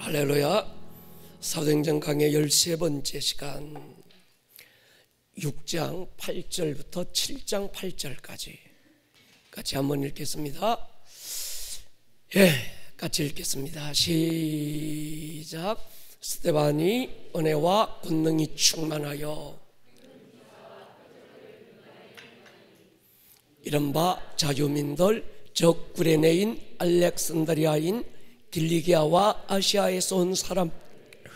할렐루야. 사도행전 강의 13번째 시간, 6장 8절부터 7장 8절까지 같이 한번 읽겠습니다. 같이 읽겠습니다. 시작. 스데반이 은혜와 권능이 충만하여 이른바 자유민들 즉 구레네인, 알렉산드리아인, 길리기아와 아시아에서 온 사람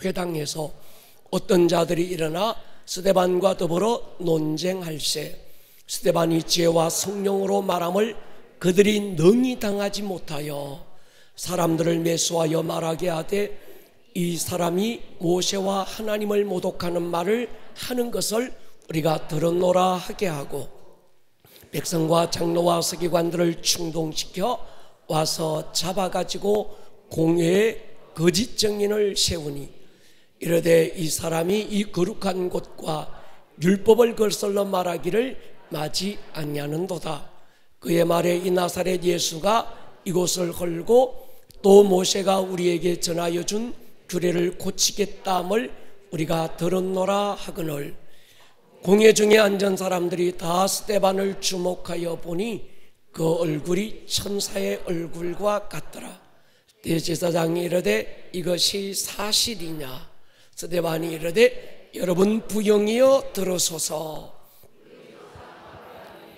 회당에서 어떤 자들이 일어나 스데반과 더불어 논쟁할세 스데반이 지혜와 성령으로 말함을 그들이 능히 당하지 못하여 사람들을 매수하여 말하게 하되 이 사람이 모세와 하나님을 모독하는 말을 하는 것을 우리가 들었노라 하게 하고 백성과 장로와 서기관들을 충동시켜 와서 잡아가지고 공회에 거짓 증인을 세우니 이르되 이 사람이 이 거룩한 곳과 율법을 거슬러 말하기를 마지 아니하는도다. 그의 말에 이 나사렛 예수가 이곳을 헐고 또 모세가 우리에게 전하여 준 규례를 고치겠다함을 우리가 들었노라 하거늘 공회 중에 앉은 사람들이 다 스데반을 주목하여 보니 그 얼굴이 천사의 얼굴과 같더라. 대제사장이 이르되 이것이 사실이냐? 스데반이 이르되 여러분 부영이여 들으소서.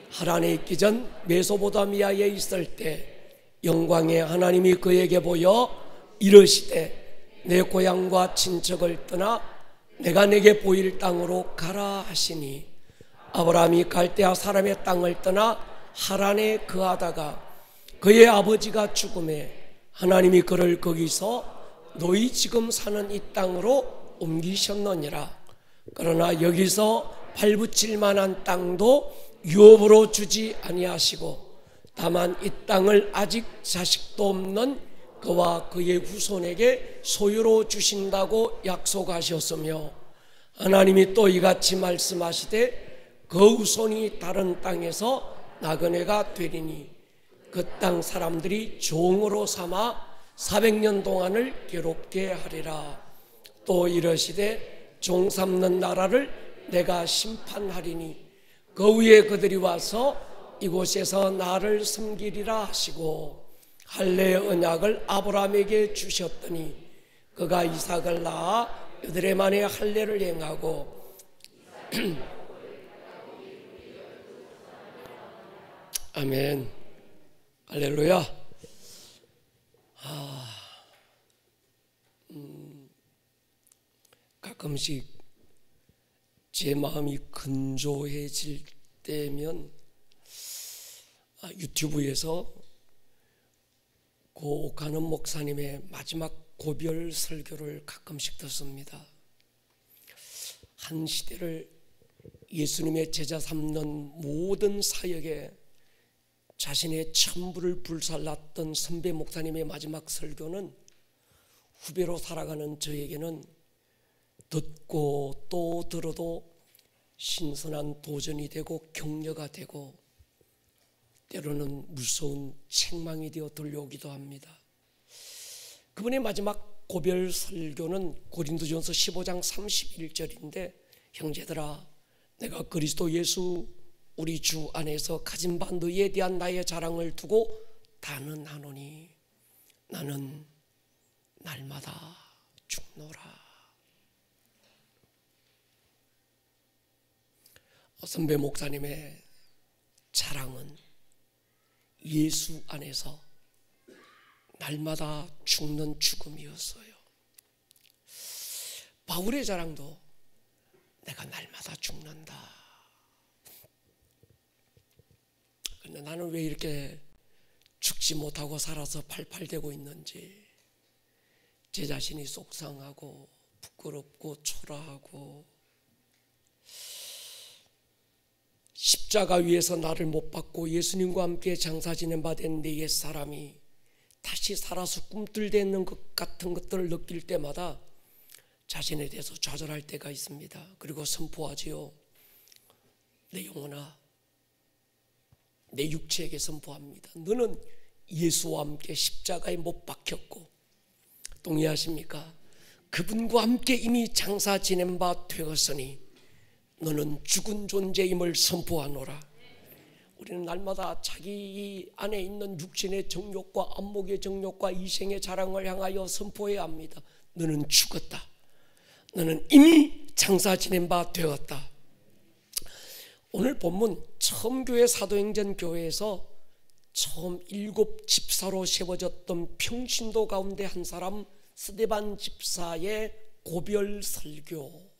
하란에 있기 전 메소포타미아에 있을 때 영광의 하나님이 그에게 보여 이르시되 내 고향과 친척을 떠나 내가 내게 보일 땅으로 가라 하시니 아브라함이 갈대아 사람의 땅을 떠나 하란에 거하다가 그의 아버지가 죽음에 하나님이 그를 거기서 너희 지금 사는 이 땅으로 옮기셨느니라. 그러나 여기서 발붙일 만한 땅도 유업으로 주지 아니하시고 다만 이 땅을 아직 자식도 없는 그와 그의 후손에게 소유로 주신다고 약속하셨으며 하나님이 또 이같이 말씀하시되 그 후손이 다른 땅에서 나그네가 되리니 그 땅 사람들이 종으로 삼아 400년 동안을 괴롭게 하리라. 또 이르시되 종 삼는 나라를 내가 심판하리니 그 위에 그들이 와서 이곳에서 나를 섬기리라 하시고 할례의 언약을 아브라함에게 주셨더니 그가 이삭을 낳아 여드레 만에 할례를 행하고 아멘. 할렐루야. 가끔씩 제 마음이 건조해질 때면 유튜브에서 고 오카는 목사님의 마지막 고별 설교를 가끔씩 듣습니다. 한 시대를 예수님의 제자 삼는 모든 사역에 자신의 천부를 불살랐던 선배 목사님의 마지막 설교는 후배로 살아가는 저에게는 듣고 또 들어도 신선한 도전이 되고 격려가 되고 때로는 무서운 책망이 되어 들려오기도 합니다. 그분의 마지막 고별 설교는 고린도전서 15장 31절인데 형제들아 내가 그리스도 예수 우리 주 안에서 가진 바 너희에 대한 나의 자랑을 두고 단언하노니 나는 날마다 죽노라. 선배 목사님의 자랑은 예수 안에서 날마다 죽는 죽음이었어요. 바울의 자랑도 내가 날마다 죽는다. 그런데 나는 왜 이렇게 죽지 못하고 살아서 팔팔대고 있는지 제 자신이 속상하고 부끄럽고 초라하고 십자가 위에서 나를 못 받고 예수님과 함께 장사 지낸 바 된 내 옛사람이 다시 살아서 꿈틀대는 것 같은 것들을 느낄 때마다 자신에 대해서 좌절할 때가 있습니다. 그리고 선포하지요. 내 영혼아 내 육체에게 선포합니다. 너는 예수와 함께 십자가에 못 박혔고 동의하십니까? 그분과 함께 이미 장사 지낸 바 되었으니 너는 죽은 존재임을 선포하노라. 우리는 날마다 자기 안에 있는 육신의 정욕과 안목의 정욕과 이생의 자랑을 향하여 선포해야 합니다. 너는 죽었다. 너는 이미 장사 지낸 바 되었다. 오늘 본문 처음 교회 사도행전 교회에서 처음 7 집사로 세워졌던 평신도 가운데 한 사람 스데반 집사의 고별 설교,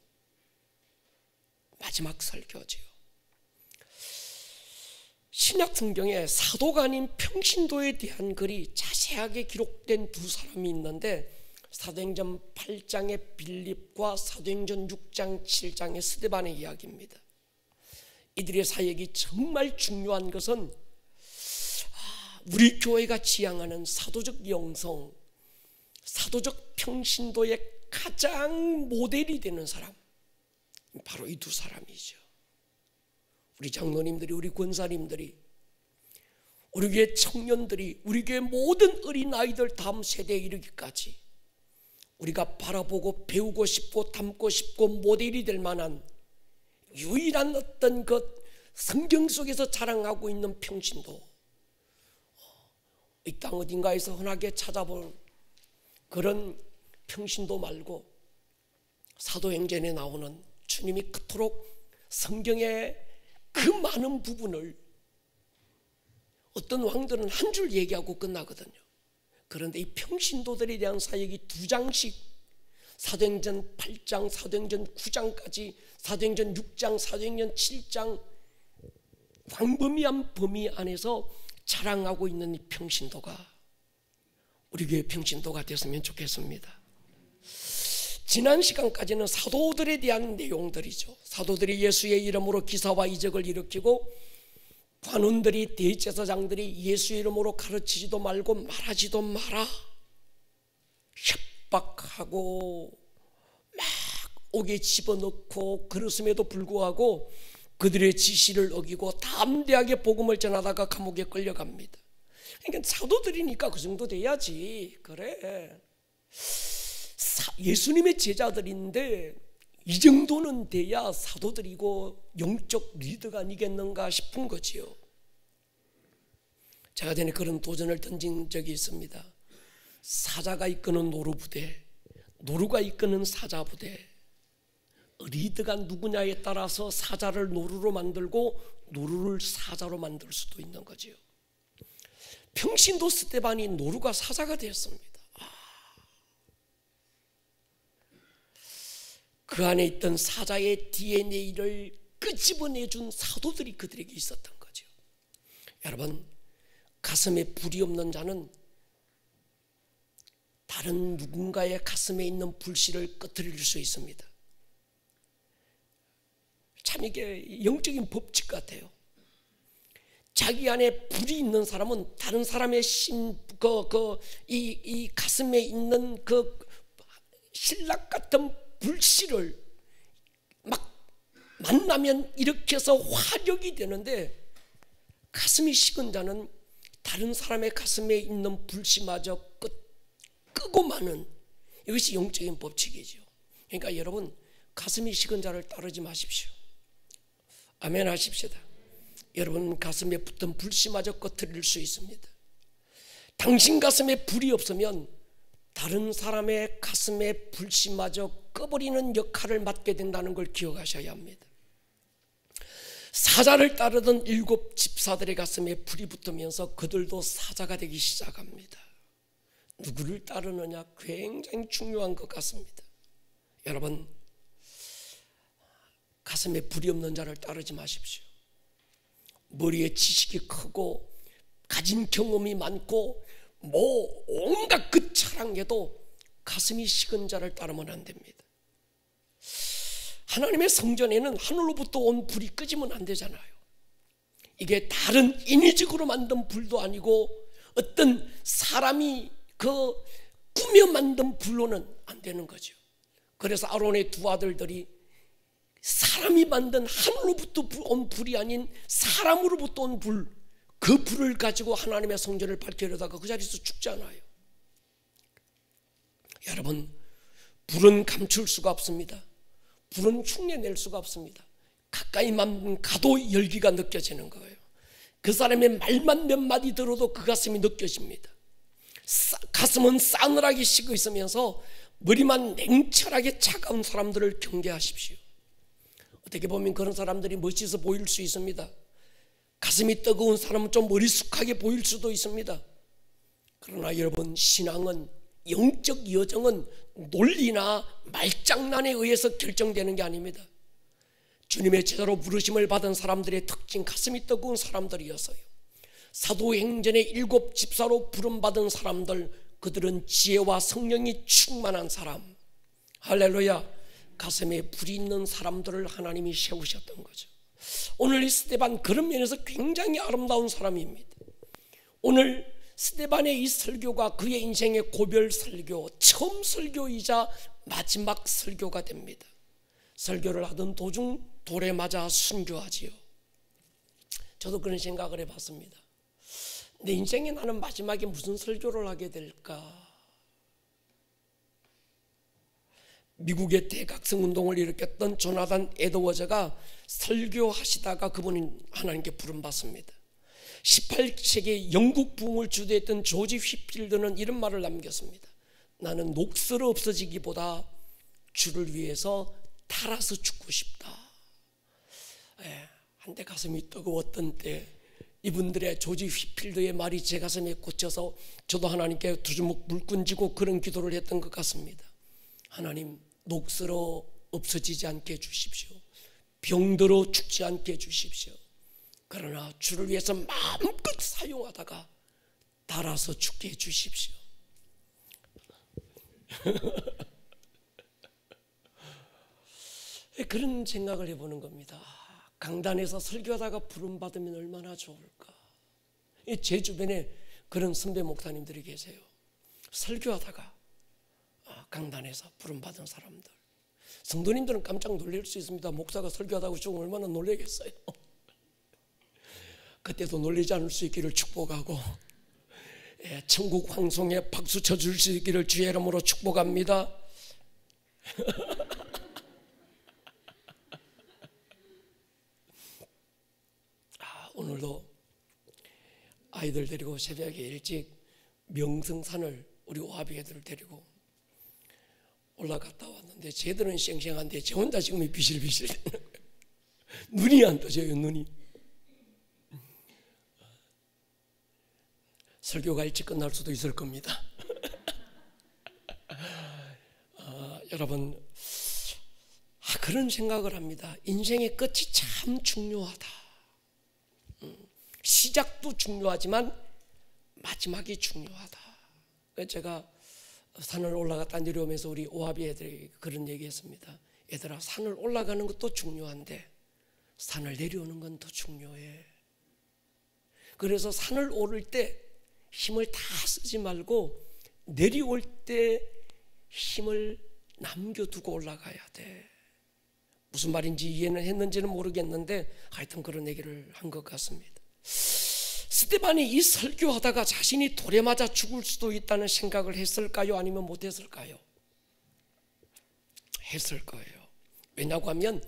마지막 설교지요. 신약 성경에 사도가 아닌 평신도에 대한 글이 자세하게 기록된 두 사람이 있는데 사도행전 8장의 빌립과 사도행전 6장 7장의 스데반의 이야기입니다. 이들의 사역이 정말 중요한 것은 우리 교회가 지향하는 사도적 영성, 사도적 평신도의 가장 모델이 되는 사람, 바로 이 두 사람이죠. 우리 장로님들이, 우리 권사님들이, 우리 교회 청년들이, 우리 교회 모든 어린아이들 다음 세대에 이르기까지 우리가 바라보고 배우고 싶고 닮고 싶고 모델이 될 만한 유일한 어떤 것, 성경 속에서 자랑하고 있는 평신도, 이 땅 어딘가에서 흔하게 찾아볼 그런 평신도 말고 사도행전에 나오는 주님이 그토록 성경의 그 많은 부분을 어떤 왕들은 한 줄 얘기하고 끝나거든요. 그런데 이 평신도들에 대한 사역이 2장씩, 사도행전 8장, 사도행전 9장까지, 사도행전 6장, 사도행전 7장 광범위한 범위 안에서 자랑하고 있는 이 평신도가 우리 교회 평신도가 됐으면 좋겠습니다. 지난 시간까지는 사도들에 대한 내용들이죠. 사도들이 예수의 이름으로 기사와 이적을 일으키고 관원들이, 대제사장들이 예수의 이름으로 가르치지도 말고 말하지도 마라, 협박하고 막 옥에 집어넣고 그랬음에도 불구하고 그들의 지시를 어기고 담대하게 복음을 전하다가 감옥에 끌려갑니다. 그러니까 사도들이니까 그 정도 돼야지. 그래, 예수님의 제자들인데 이 정도는 돼야 사도들이고 영적 리더가 아니겠는가 싶은 거지요. 제가 전에 그런 도전을 던진 적이 있습니다. 사자가 이끄는 노루부대, 노루가 이끄는 사자부대, 리더가 누구냐에 따라서 사자를 노루로 만들고 노루를 사자로 만들 수도 있는 거지요. 평신도 스데반이 노루가 사자가 되었습니다. 그 안에 있던 사자의 DNA를 끄집어내준 사도들이 그들에게 있었던 거죠. 여러분, 가슴에 불이 없는 자는 다른 누군가의 가슴에 있는 불씨를 꺼트릴 수 있습니다. 참 이게 영적인 법칙 같아요. 자기 안에 불이 있는 사람은 다른 사람의 이 가슴에 있는 그 신락 같은 불씨를 막 만나면 일으켜서 화력이 되는데, 가슴이 식은 자는 다른 사람의 가슴에 있는 불씨마저 끄고 마는, 이것이 영적인 법칙이죠. 그러니까 여러분, 가슴이 식은 자를 따르지 마십시오. 아멘 하십시다. 여러분 가슴에 붙은 불씨마저 꺼트릴 수 있습니다. 당신 가슴에 불이 없으면 다른 사람의 가슴에 불씨마저 꺼버리는 역할을 맡게 된다는 걸 기억하셔야 합니다. 사자를 따르던 7 집사들의 가슴에 불이 붙으면서 그들도 사자가 되기 시작합니다. 누구를 따르느냐 굉장히 중요한 것 같습니다. 여러분, 가슴에 불이 없는 자를 따르지 마십시오. 머리에 지식이 크고 가진 경험이 많고 온갖 그 자랑해도 가슴이 식은 자를 따르면 안 됩니다. 하나님의 성전에는 하늘로부터 온 불이 끄지면 안 되잖아요. 이게 다른 인위적으로 만든 불도 아니고 어떤 사람이 꾸며 만든 불로는 안 되는 거죠. 그래서 아론의 2 아들들이 사람이 만든 하늘로부터 온 불이 아닌 사람으로부터 온 불, 그 불을 가지고 하나님의 성전을 밝히려다가 그 자리에서 죽잖아요. 여러분, 불은 감출 수가 없습니다. 불은 흉내낼 수가 없습니다. 가까이만 가도 열기가 느껴지는 거예요. 그 사람의 말만 몇 마디 들어도 그 가슴이 느껴집니다. 가슴은 싸늘하게 식어 있으면서 머리만 냉철하게 차가운 사람들을 경계하십시오. 어떻게 보면 그런 사람들이 멋있어 보일 수 있습니다. 가슴이 뜨거운 사람은 좀 어리숙하게 보일 수도 있습니다. 그러나 여러분, 신앙은, 영적 여정은 논리나 말장난에 의해서 결정되는 게 아닙니다. 주님의 제자로 부르심을 받은 사람들의 특징, 가슴이 뜨거운 사람들이었어요. 사도행전의 7 집사로 부름받은 사람들, 그들은 지혜와 성령이 충만한 사람, 할렐루야, 가슴에 불이 있는 사람들을 하나님이 세우셨던 거죠. 오늘 이 스데반 그런 면에서 굉장히 아름다운 사람입니다. 오늘 스데반의 이 설교가 그의 인생의 고별 설교, 처음 설교이자 마지막 설교가 됩니다. 설교를 하던 도중 돌에 맞아 순교하지요. 저도 그런 생각을 해봤습니다. 내 인생에 나는 마지막에 무슨 설교를 하게 될까? 미국의 대각성 운동을 일으켰던 조나단 에드워즈가 설교하시다가 그분이 하나님께 부름받습니다. 18세기 영국 부흥을 주도했던 조지 휘필드는 이런 말을 남겼습니다. 나는 녹슬어 없어지기보다 주를 위해서 달아서 죽고 싶다. 한때 가슴이 뜨거웠던 때 이분들의 조지 휘필드의 말이 제 가슴에 꽂혀서 저도 하나님께 두 주먹 불끈 쥐고 그런 기도를 했던 것 같습니다. 하나님, 녹슬어 없어지지 않게 해주십시오. 병들어 죽지 않게 해주십시오. 그러나 주를 위해서 마음껏 사용하다가 달아서 죽게 해주십시오. 그런 생각을 해보는 겁니다. 강단에서 설교하다가 부름받으면 얼마나 좋을까. 제 주변에 그런 선배 목사님들이 계세요. 설교하다가 강단에서 부름받은 사람들. 성도님들은 깜짝 놀랄 수 있습니다. 목사가 설교하다가 죽으면 얼마나 놀라겠어요. 그때도 놀라지 않을 수 있기를 축복하고, 천국 황송에 박수 쳐줄 수 있기를 주의 이름으로 축복합니다. 오늘도 아이들 데리고 새벽에 일찍 명성산을 우리 오하비 애들을 데리고 올라갔다 왔는데, 쟤들은 쌩쌩한데 저 혼자 지금 비실비실 눈이 안 떠져요. 눈이. 설교가 일찍 끝날 수도 있을 겁니다. 여러분, 그런 생각을 합니다. 인생의 끝이 참 중요하다. 시작도 중요하지만 마지막이 중요하다. 제가 산을 올라갔다 내려오면서 우리 오하비 애들이 그런 얘기했습니다. 얘들아, 산을 올라가는 것도 중요한데 산을 내려오는 건 더 중요해. 그래서 산을 오를 때 힘을 다 쓰지 말고 내려올 때 힘을 남겨두고 올라가야 돼. 무슨 말인지 이해는 했는지는 모르겠는데 하여튼 그런 얘기를 한 것 같습니다. 스데반이 이 설교하다가 자신이 돌에 맞아 죽을 수도 있다는 생각을 했을까요? 아니면 못했을까요? 했을 거예요. 왜냐고 하면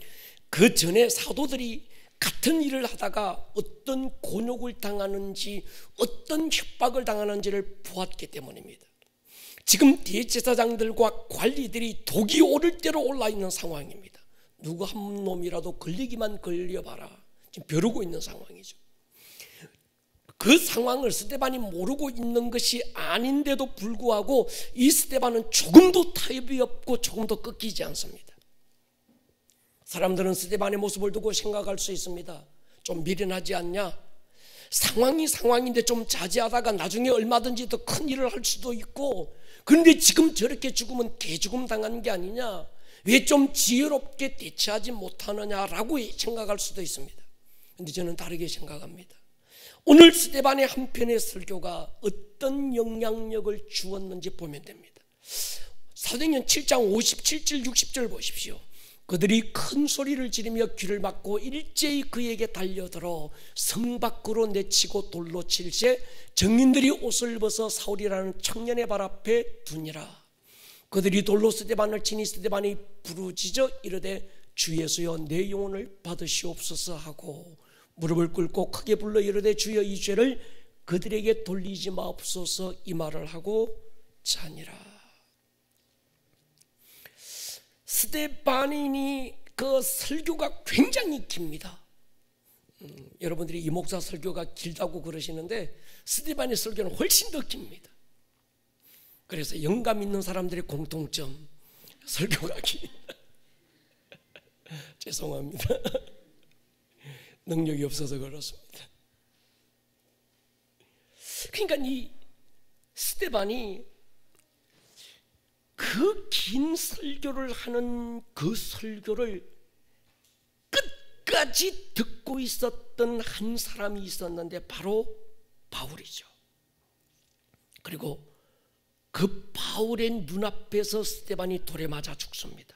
그 전에 사도들이 같은 일을 하다가 어떤 곤욕을 당하는지, 어떤 협박을 당하는지를 보았기 때문입니다. 지금 대제사장들과 관리들이 독이 오를 대로 올라 있는 상황입니다. 누구 한 놈이라도 걸리기만 걸려봐라. 지금 벼르고 있는 상황이죠. 그 상황을 스데반이 모르고 있는 것이 아닌데도 불구하고 이 스데반은 조금도 타협이 없고 조금도 꺾이지 않습니다. 사람들은 스데반의 모습을 두고 생각할 수 있습니다. 좀 미련하지 않냐? 상황이 상황인데 좀 자제하다가 나중에 얼마든지 더 큰 일을 할 수도 있고, 그런데 지금 저렇게 죽으면 개죽음 당하는 게 아니냐? 왜 좀 지혜롭게 대처하지 못하느냐라고 생각할 수도 있습니다. 그런데 저는 다르게 생각합니다. 오늘 스데반의 한편의 설교가 어떤 영향력을 주었는지 보면 됩니다. 사도행전 7장 57절 60절 보십시오. 그들이 큰 소리를 지르며 귀를 막고 일제히 그에게 달려들어 성 밖으로 내치고 돌로 칠세 정인들이 옷을 벗어 사울이라는 청년의 발 앞에 두니라. 그들이 돌로 스데반을 치니 스데반이 부르짖어 이르되 주 예수여 내 영혼을 받으시옵소서 하고 무릎을 꿇고 크게 불러 이르되 주여 이 죄를 그들에게 돌리지 마옵소서 이 말을 하고 자니라. 스데반인이 그 설교가 굉장히 깁니다. 여러분들이 이 목사 설교가 길다고 그러시는데 스데반의 설교는 훨씬 더 깁니다. 그래서 영감 있는 사람들의 공통점, 설교가 깁니다. 죄송합니다. 능력이 없어서 그렇습니다. 그러니까 이 스데반이 그 긴 설교를 하는 그 설교를 끝까지 듣고 있었던 한 사람이 있었는데 바로 바울이죠. 그리고 그 바울의 눈앞에서 스데반이 돌에 맞아 죽습니다.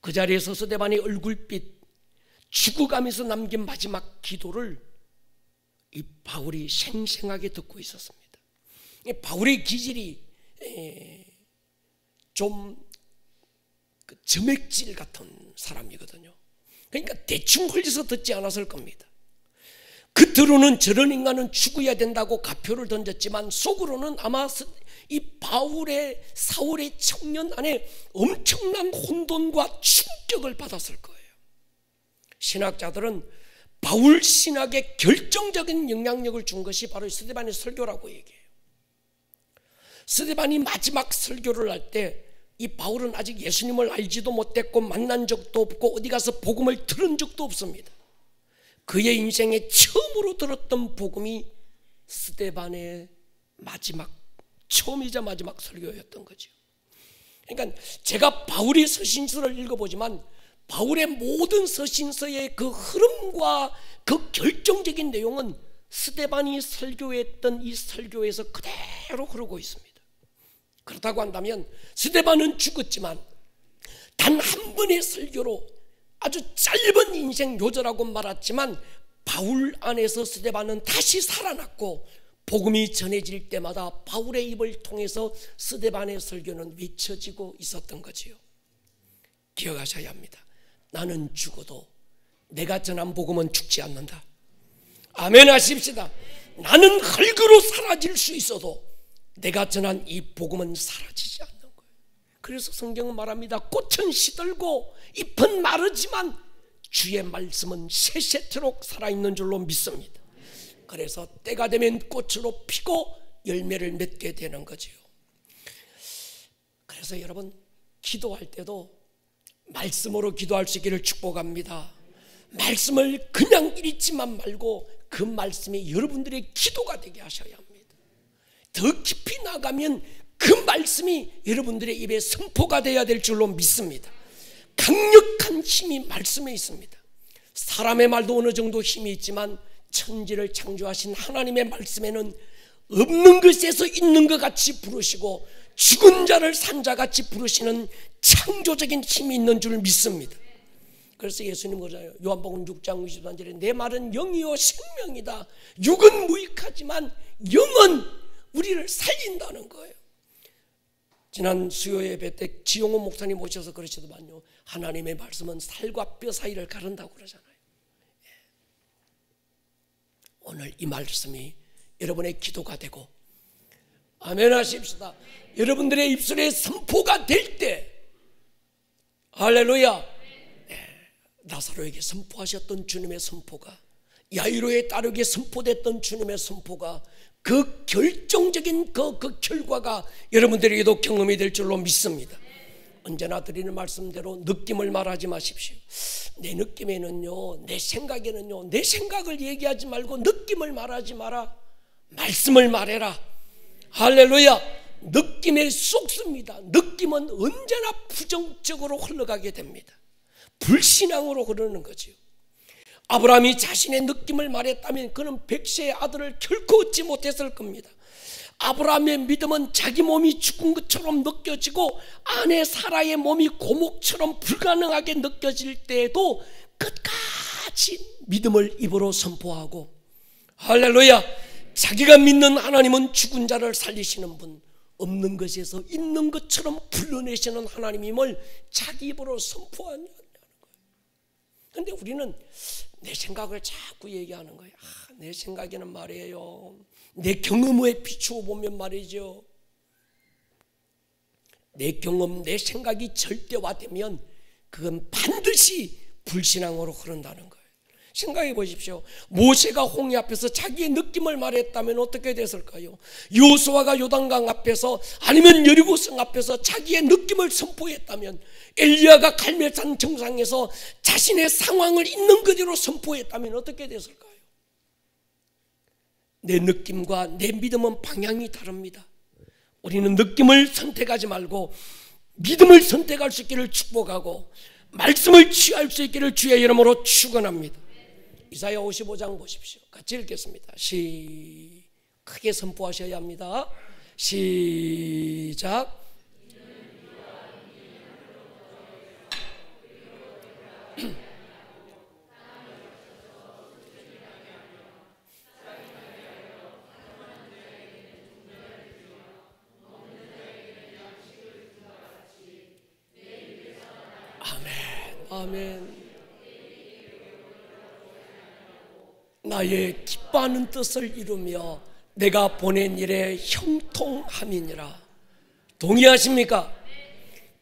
그 자리에서 스데반의 얼굴빛, 죽어가면서 남긴 마지막 기도를 이 바울이 생생하게 듣고 있었습니다. 바울의 기질이 좀 점액질 같은 사람이거든요. 그러니까 대충 흘려서 듣지 않았을 겁니다. 겉으로는 저런 인간은 죽어야 된다고 가표를 던졌지만 속으로는 아마 이 바울의 사울의 청년 안에 엄청난 혼돈과 충격을 받았을 거예요. 신학자들은 바울 신학에 결정적인 영향력을 준 것이 바로 스데반의 설교라고 얘기해요. 스데반이 마지막 설교를 할 때 이 바울은 아직 예수님을 알지도 못했고 만난 적도 없고 어디 가서 복음을 들은 적도 없습니다. 그의 인생에 처음으로 들었던 복음이 스데반의 처음이자 마지막 설교였던 거죠. 그러니까 제가 바울의 서신서를 읽어보지만 바울의 모든 서신서의 그 흐름과 그 결정적인 내용은 스데반이 설교했던 이 설교에서 그대로 흐르고 있습니다. 그렇다고 한다면 스데반은 죽었지만 단 한 번의 설교로 아주 짧은 인생 요절하고 말았지만 바울 안에서 스데반은 다시 살아났고 복음이 전해질 때마다 바울의 입을 통해서 스데반의 설교는 외쳐지고 있었던 거지요. 기억하셔야 합니다. 나는 죽어도 내가 전한 복음은 죽지 않는다. 아멘 하십시다. 나는 흙으로 사라질 수 있어도 내가 전한 이 복음은 사라지지 않는 거예요. 그래서 성경은 말합니다. 꽃은 시들고 잎은 마르지만 주의 말씀은 세세토록 살아있는 줄로 믿습니다. 그래서 때가 되면 꽃으로 피고 열매를 맺게 되는 거지요. 그래서 여러분 기도할 때도 말씀으로 기도할 수 있기를 축복합니다. 말씀을 그냥 읽지만 말고 그 말씀이 여러분들의 기도가 되게 하셔야 합니다. 더 깊이 나가면 그 말씀이 여러분들의 입에 선포가 되어야 될 줄로 믿습니다. 강력한 힘이 말씀에 있습니다. 사람의 말도 어느 정도 힘이 있지만 천지를 창조하신 하나님의 말씀에는 없는 것에서 있는 것 같이 부르시고 죽은 자를 산 자같이 부르시는 창조적인 힘이 있는 줄 믿습니다. 그래서 예수님 그러잖아요. 요한복음 6장 23절에 내 말은 영이요 생명이다. 육은 무익하지만 영은 우리를 살린다는 거예요. 지난 수요 예배 때 지용호 목사님 모셔서 그러시더만요. 하나님의 말씀은 살과 뼈 사이를 가른다고 그러잖아요. 오늘 이 말씀이 여러분의 기도가 되고 아멘 하십시다. 여러분들의 입술에 선포가 될 때 할렐루야. 나사로에게 선포하셨던 주님의 선포가 야이로의 딸에게 선포됐던 주님의 선포가 그 결정적인 그 결과가 여러분들에게도 경험이 될 줄로 믿습니다. 언제나 드리는 말씀대로 느낌을 말하지 마십시오. 내 느낌에는요, 내 생각에는요, 내 생각을 얘기하지 말고 느낌을 말하지 마라. 말씀을 말해라. 할렐루야. 느낌에 쏙습니다. 느낌은 언제나 부정적으로 흘러가게 됩니다. 불신앙으로 흐르는 거죠. 아브라함이 자신의 느낌을 말했다면 그는 100세의 아들을 결코 얻지 못했을 겁니다. 아브라함의 믿음은 자기 몸이 죽은 것처럼 느껴지고 아내 사라의 몸이 고목처럼 불가능하게 느껴질 때에도 끝까지 믿음을 입으로 선포하고 할렐루야. 자기가 믿는 하나님은 죽은 자를 살리시는 분, 없는 것에서 있는 것처럼 불러내시는 하나님임을 자기 입으로 선포하는 거예요. 그런데 우리는 내 생각을 자꾸 얘기하는 거예요. 내 생각에는 말이에요, 내 경험에 비추어 보면 말이죠, 내 경험, 내 생각이 절대화되면 그건 반드시 불신앙으로 흐른다는 거예요. 생각해 보십시오. 모세가 홍해 앞에서 자기의 느낌을 말했다면 어떻게 됐을까요? 여호수아가 요단강 앞에서 아니면 여리고성 앞에서 자기의 느낌을 선포했다면, 엘리야가 갈멜산 정상에서 자신의 상황을 있는 그대로 선포했다면 어떻게 됐을까요? 내 느낌과 내 믿음은 방향이 다릅니다. 우리는 느낌을 선택하지 말고 믿음을 선택할 수 있기를 축복하고 말씀을 취할 수 있기를 주의 이름으로 축원합니다. 이사야 55장 보십시오. 같이 읽겠습니다. 크게 선포하셔야 합니다. 시작. 아멘. 나의 기뻐하는 뜻을 이루며 내가 보낸 일에 형통함이니라. 동의하십니까?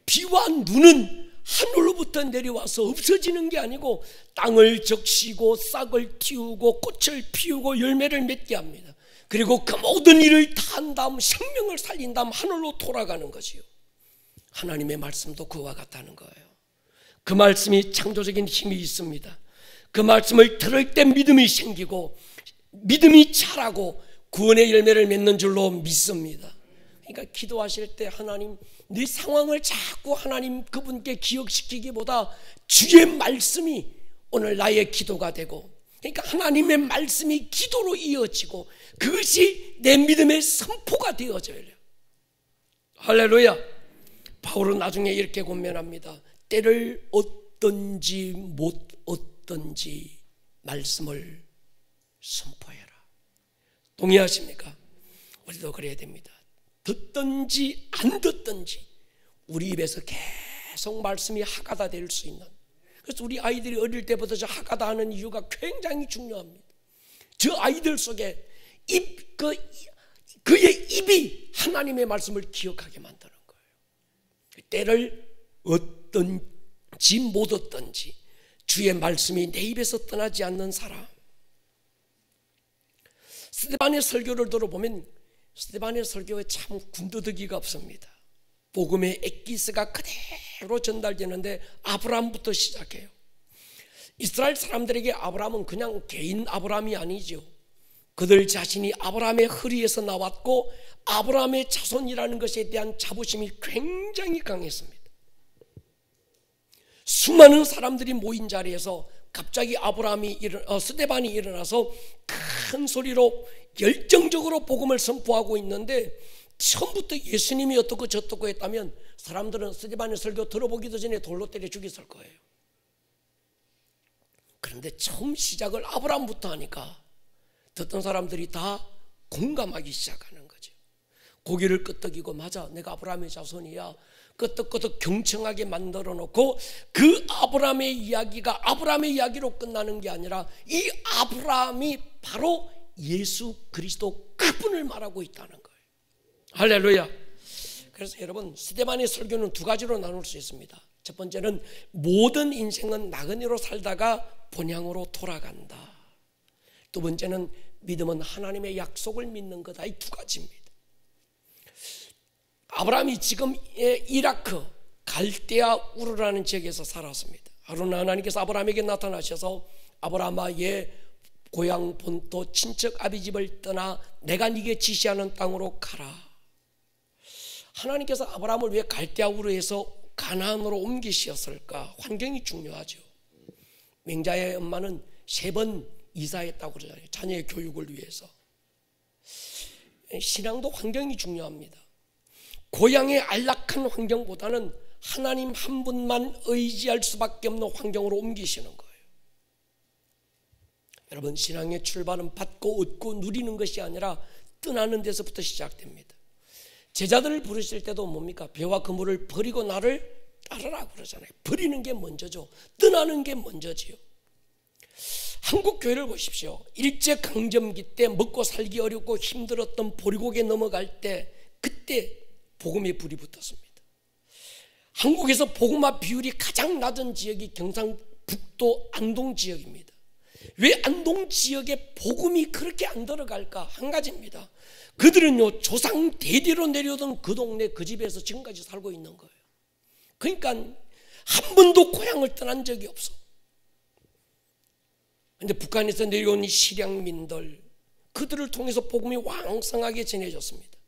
비와 눈은 하늘로부터 내려와서 없어지는 게 아니고 땅을 적시고 싹을 틔우고 꽃을 피우고 열매를 맺게 합니다. 그리고 그 모든 일을 다 한 다음 생명을 살린 다음 하늘로 돌아가는 거지요. 하나님의 말씀도 그와 같다는 거예요. 그 말씀이 창조적인 힘이 있습니다. 그 말씀을 들을 때 믿음이 생기고 믿음이 자라고 구원의 열매를 맺는 줄로 믿습니다. 그러니까 기도하실 때 하나님, 네 상황을 자꾸 하나님 그분께 기억시키기보다 주의 말씀이 오늘 나의 기도가 되고, 그러니까 하나님의 말씀이 기도로 이어지고 그것이 내 믿음의 선포가 되어져야 해요. 할렐루야. 바울은 나중에 이렇게 권면합니다. 때를 얻든지 못 얻든지 말씀을 선포해라. 동의하십니까? 우리도 그래야 됩니다. 듣든지 안 듣든지 우리 입에서 계속 말씀이 하가다 될 수 있는, 그래서 우리 아이들이 어릴 때부터 저 하가다 하는 이유가 굉장히 중요합니다. 저 아이들 속에 그의 입이 하나님의 말씀을 기억하게 만드는 거예요. 때를 얻든지 못 얻든지 주의 말씀이 내 입에서 떠나지 않는 사람. 스데반의 설교를 들어보면 스데반의 설교에 참 군더더기가 없습니다. 복음의 엑기스가 그대로 전달되는데 아브라함부터 시작해요. 이스라엘 사람들에게 아브라함은 그냥 개인 아브라함이 아니죠. 그들 자신이 아브라함의 허리에서 나왔고 아브라함의 자손이라는 것에 대한 자부심이 굉장히 강했습니다. 수많은 사람들이 모인 자리에서 갑자기 스데반이 일어나서 큰 소리로 열정적으로 복음을 선포하고 있는데, 처음부터 예수님이 어떻고 저떻고 했다면 사람들은 스데반의 설교 들어보기도 전에 돌로 때려 죽였을 거예요. 그런데 처음 시작을 아브라함부터 하니까 듣던 사람들이 다 공감하기 시작하는 거죠. 고개를 끄덕이고, 맞아, 내가 아브라함의 자손이야, 끄덕끄덕 경청하게 만들어 놓고, 그 아브라함의 이야기가 아브라함의 이야기로 끝나는 게 아니라 이 아브라함이 바로 예수 그리스도 그분을 말하고 있다는 거예요. 할렐루야. 그래서 여러분, 스데반의 설교는 두 가지로 나눌 수 있습니다. 첫 번째는 모든 인생은 나그네로 살다가 본향으로 돌아간다. 두 번째는 믿음은 하나님의 약속을 믿는 거다. 이 두 가지입니다. 아브라함이 지금 이라크 갈대아 우르라는 지역에서 살았습니다. 하나님께서 아브라함에게 나타나셔서 아브라함아, 얘 고향 본토 친척 아비집을 떠나 내가 네게 지시하는 땅으로 가라. 하나님께서 아브라함을 왜 갈대아 우르에서 가나안으로 옮기셨을까? 환경이 중요하죠. 맹자의 엄마는 3번 이사했다고 그러잖아요. 자녀의 교육을 위해서. 신앙도 환경이 중요합니다. 고향의 안락한 환경보다는 하나님 한 분만 의지할 수밖에 없는 환경으로 옮기시는 거예요. 여러분, 신앙의 출발은 받고 얻고 누리는 것이 아니라 떠나는 데서부터 시작됩니다. 제자들을 부르실 때도 뭡니까? 배와 그물을 버리고 나를 따르라 그러잖아요. 버리는 게 먼저죠. 떠나는 게 먼저지요. 한국 교회를 보십시오. 일제강점기 때 먹고 살기 어렵고 힘들었던 보리고개 넘어갈 때 그때 복음의 불이 붙었습니다. 한국에서 복음화 비율이 가장 낮은 지역이 경상북도 안동 지역입니다. 왜 안동 지역에 복음이 그렇게 안 들어갈까? 한 가지입니다. 그들은요, 조상 대대로 내려오던 그 동네 그 집에서 지금까지 살고 있는 거예요. 그러니까 한 번도 고향을 떠난 적이 없어. 그런데 북한에서 내려온 이 실향민들, 그들을 통해서 복음이 왕성하게 전해졌습니다.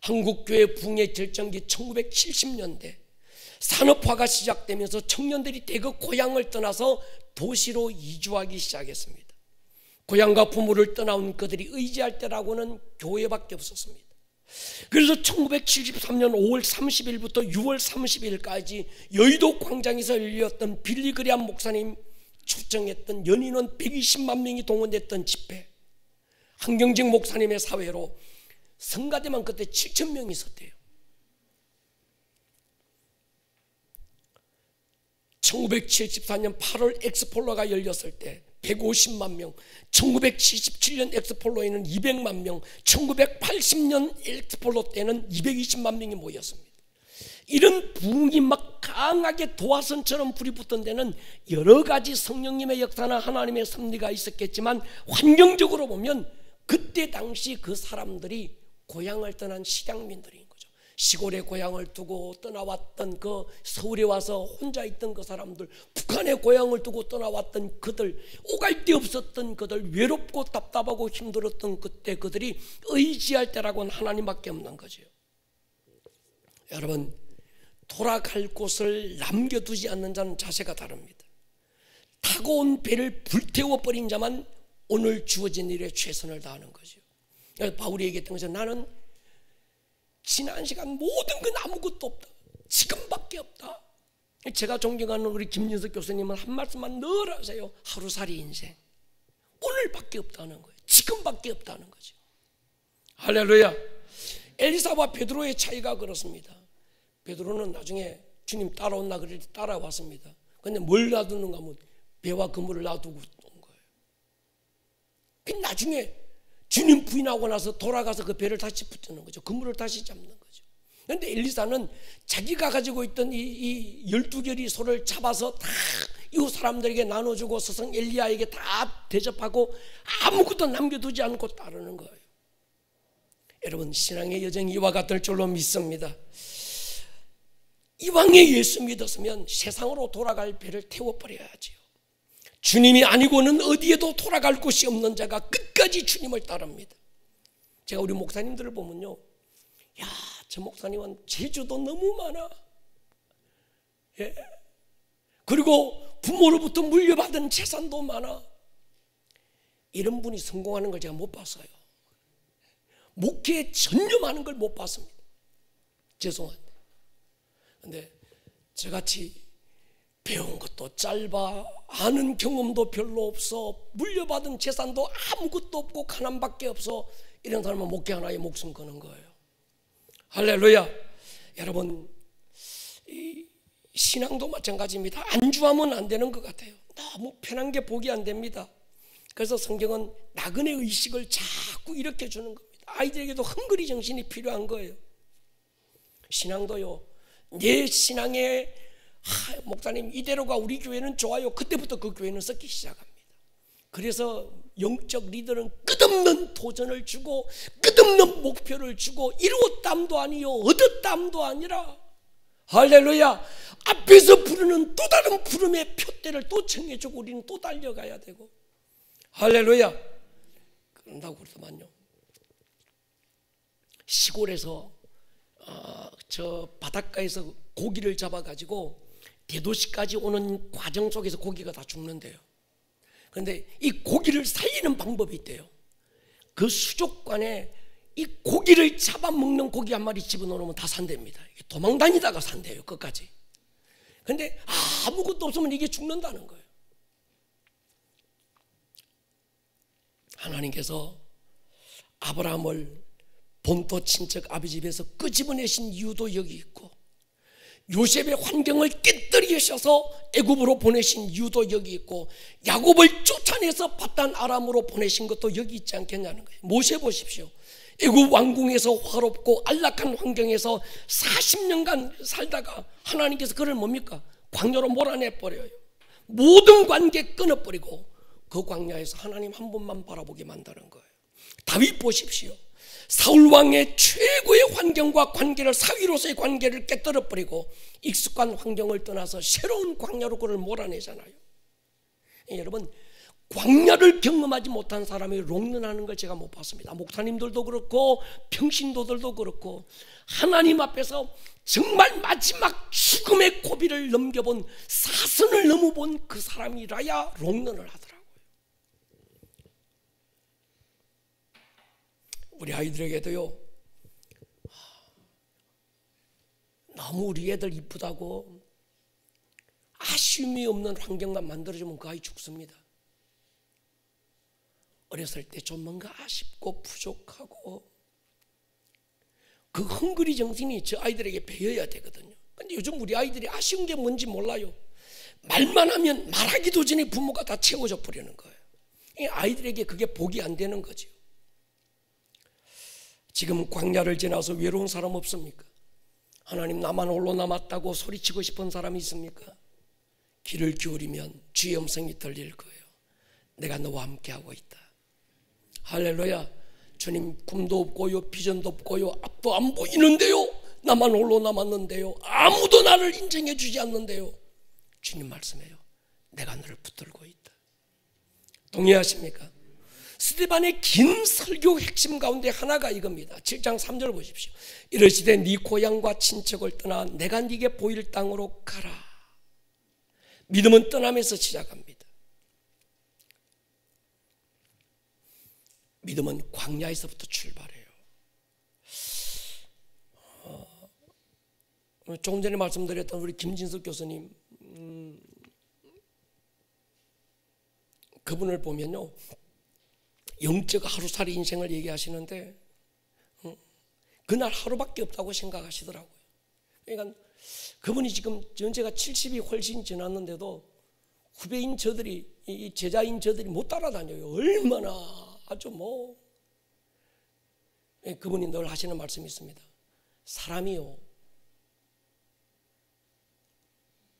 한국교회 붕의 결정기 1970년대 산업화가 시작되면서 청년들이 대거 고향을 떠나서 도시로 이주하기 시작했습니다. 고향과 부모를 떠나온 그들이 의지할 때라고는 교회밖에 없었습니다. 그래서 1973년 5월 30일부터 6월 30일까지 여의도 광장에서 열렸던 빌리그리암 목사님 초청했던 연인원 120만 명이 동원됐던 집회, 한경직 목사님의 사회로 성가대만 그때 7천 명이 있었대요. 1974년 8월 엑스폴로가 열렸을 때 150만 명, 1977년 엑스폴로에는 200만 명, 1980년 엑스폴로 때는 220만 명이 모였습니다. 이런 부흥이 막 강하게 도화선처럼 불이 붙던 데는 여러 가지 성령님의 역사나 하나님의 섭리가 있었겠지만 환경적으로 보면 그때 당시 그 사람들이 고향을 떠난 실향민들인 거죠. 시골에 고향을 두고 떠나왔던 그 서울에 와서 혼자 있던 그 사람들, 북한에 고향을 두고 떠나왔던 그들, 오갈 데 없었던 그들, 외롭고 답답하고 힘들었던 그때 그들이 의지할 때라고는 하나님밖에 없는 거죠. 여러분, 돌아갈 곳을 남겨두지 않는 자는 자세가 다릅니다. 타고 온 배를 불태워버린 자만 오늘 주어진 일에 최선을 다하는 거죠. 바울이 얘기했던 것은 나는 지난 시간 모든 건 아무것도 없다. 지금밖에 없다. 제가 존경하는 우리 김윤석 교수님은 한 말씀만 늘 하세요. 하루살이 인생. 오늘밖에 없다는 거예요. 지금밖에 없다는 거죠. 할렐루야. 엘리사와 베드로의 차이가 그렇습니다. 베드로는 나중에 주님 따라온다 그럴 때 따라왔습니다. 근데 뭘 놔두는가 하면 배와 그물을 놔두고 온 거예요. 그 나중에 주님 부인하고 나서 돌아가서 그 배를 다시 붙이는 거죠. 그물을 다시 잡는 거죠. 그런데 엘리사는 자기가 가지고 있던 이 12개리 소를 잡아서 다 이웃 사람들에게 나눠주고 스승 엘리야에게 다 대접하고 아무것도 남겨두지 않고 따르는 거예요. 여러분, 신앙의 여정이 이와 같을 줄로 믿습니다. 이왕에 예수 믿었으면 세상으로 돌아갈 배를 태워버려야지요. 주님이 아니고는 어디에도 돌아갈 곳이 없는 자가 끝까지 주님을 따릅니다. 제가 우리 목사님들을 보면요, 야, 저 목사님은 재주도 너무 많아. 예? 그리고 부모로부터 물려받은 재산도 많아. 이런 분이 성공하는 걸 제가 못 봤어요. 목회에 전념하는 걸 못 봤습니다. 죄송한데. 근데 저같이 배운 것도 짧아, 아는 경험도 별로 없어, 물려받은 재산도 아무것도 없고 가난밖에 없어, 이런 사람은 목회 하나에 목숨 거는 거예요. 할렐루야. 여러분, 이 신앙도 마찬가지입니다. 안주하면 안 되는 것 같아요. 너무 편한 게 복이 안 됩니다. 그래서 성경은 나그네 의식을 자꾸 일으켜 주는 겁니다. 아이들에게도 헝그리 정신이 필요한 거예요. 신앙도요, 내 신앙에 목사님 이대로가 우리 교회는 좋아요. 그때부터 그 교회는 썩기 시작합니다. 그래서 영적 리더는 끝없는 도전을 주고 끝없는 목표를 주고 이루었담도 아니요 얻었담도 아니라, 할렐루야, 앞에서 부르는 또 다른 부름의 표대를 또 정해주고 우리는 또 달려가야 되고, 할렐루야. 그런다고 그러더만요, 시골에서 저 바닷가에서 고기를 잡아가지고 대도시까지 오는 과정 속에서 고기가 다 죽는데요. 그런데 이 고기를 살리는 방법이 있대요. 그 수족관에 이 고기를 잡아먹는 고기 한 마리 집어넣으면 다 산답니다. 도망 다니다가 산대요, 끝까지. 그런데 아무것도 없으면 이게 죽는다는 거예요. 하나님께서 아브라함을 본토 친척 아버지 집에서 끄집어내신 이유도 여기 있고, 요셉의 환경을 깨뜨리셔서 애굽으로 보내신 이유도 여기 있고, 야곱을 쫓아내서 밧단 아람으로 보내신 것도 여기 있지 않겠냐는 거예요. 모세 보십시오. 애굽 왕궁에서 화롭고 안락한 환경에서 40년간 살다가 하나님께서 그를 뭡니까? 광야로 몰아내버려요. 모든 관계 끊어버리고 그 광야에서 하나님 한 분만 바라보게 만드는 거예요. 다윗 보십시오. 사울왕의 최고의 환경과 관계를, 사위로서의 관계를 깨뜨려버리고 익숙한 환경을 떠나서 새로운 광야로 그를 몰아내잖아요. 여러분, 광야를 경험하지 못한 사람이 롱런하는 걸 제가 못 봤습니다. 목사님들도 그렇고 평신도들도 그렇고 하나님 앞에서 정말 마지막 죽음의 고비를 넘겨본, 사선을 넘어본 그 사람이라야 롱런을 하더라고요. 우리 아이들에게도요, 너무 우리 애들 이쁘다고 아쉬움이 없는 환경만 만들어주면 그 아이 죽습니다. 어렸을 때 좀 뭔가 아쉽고 부족하고 그 헝그리 정신이 저 아이들에게 배어야 되거든요. 근데 요즘 우리 아이들이 아쉬운 게 뭔지 몰라요. 말만 하면 말하기도 전에 부모가 다 채워져 버리는 거예요. 아이들에게 그게 복이 안 되는 거죠. 지금 광야를 지나서 외로운 사람 없습니까? 하나님 나만 홀로 남았다고 소리치고 싶은 사람이 있습니까? 귀를 기울이면 주의 음성이 들릴 거예요. 내가 너와 함께하고 있다. 할렐루야. 주님, 꿈도 없고요, 비전도 없고요, 앞도 안 보이는데요, 나만 홀로 남았는데요, 아무도 나를 인정해 주지 않는데요, 주님 말씀해요. 내가 너를 붙들고 있다. 동의하십니까? 스데반의 긴 설교 핵심 가운데 하나가 이겁니다. 7장 3절 보십시오. 이르시되 네 고향과 친척을 떠나 내가 네게 보일 땅으로 가라. 믿음은 떠남에서 시작합니다. 믿음은 광야에서부터 출발해요. 조금 전에 말씀드렸던 우리 김진석 교수님, 그분을 보면요, 영적 하루살이 인생을 얘기하시는데 그날 하루밖에 없다고 생각하시더라고요. 그러니까 그분이 지금 연세가 70이 훨씬 지났는데도 후배인 저들이, 이 제자인 저들이 못 따라다녀요. 얼마나 아주 그분이 늘 하시는 말씀이 있습니다. 사람이요,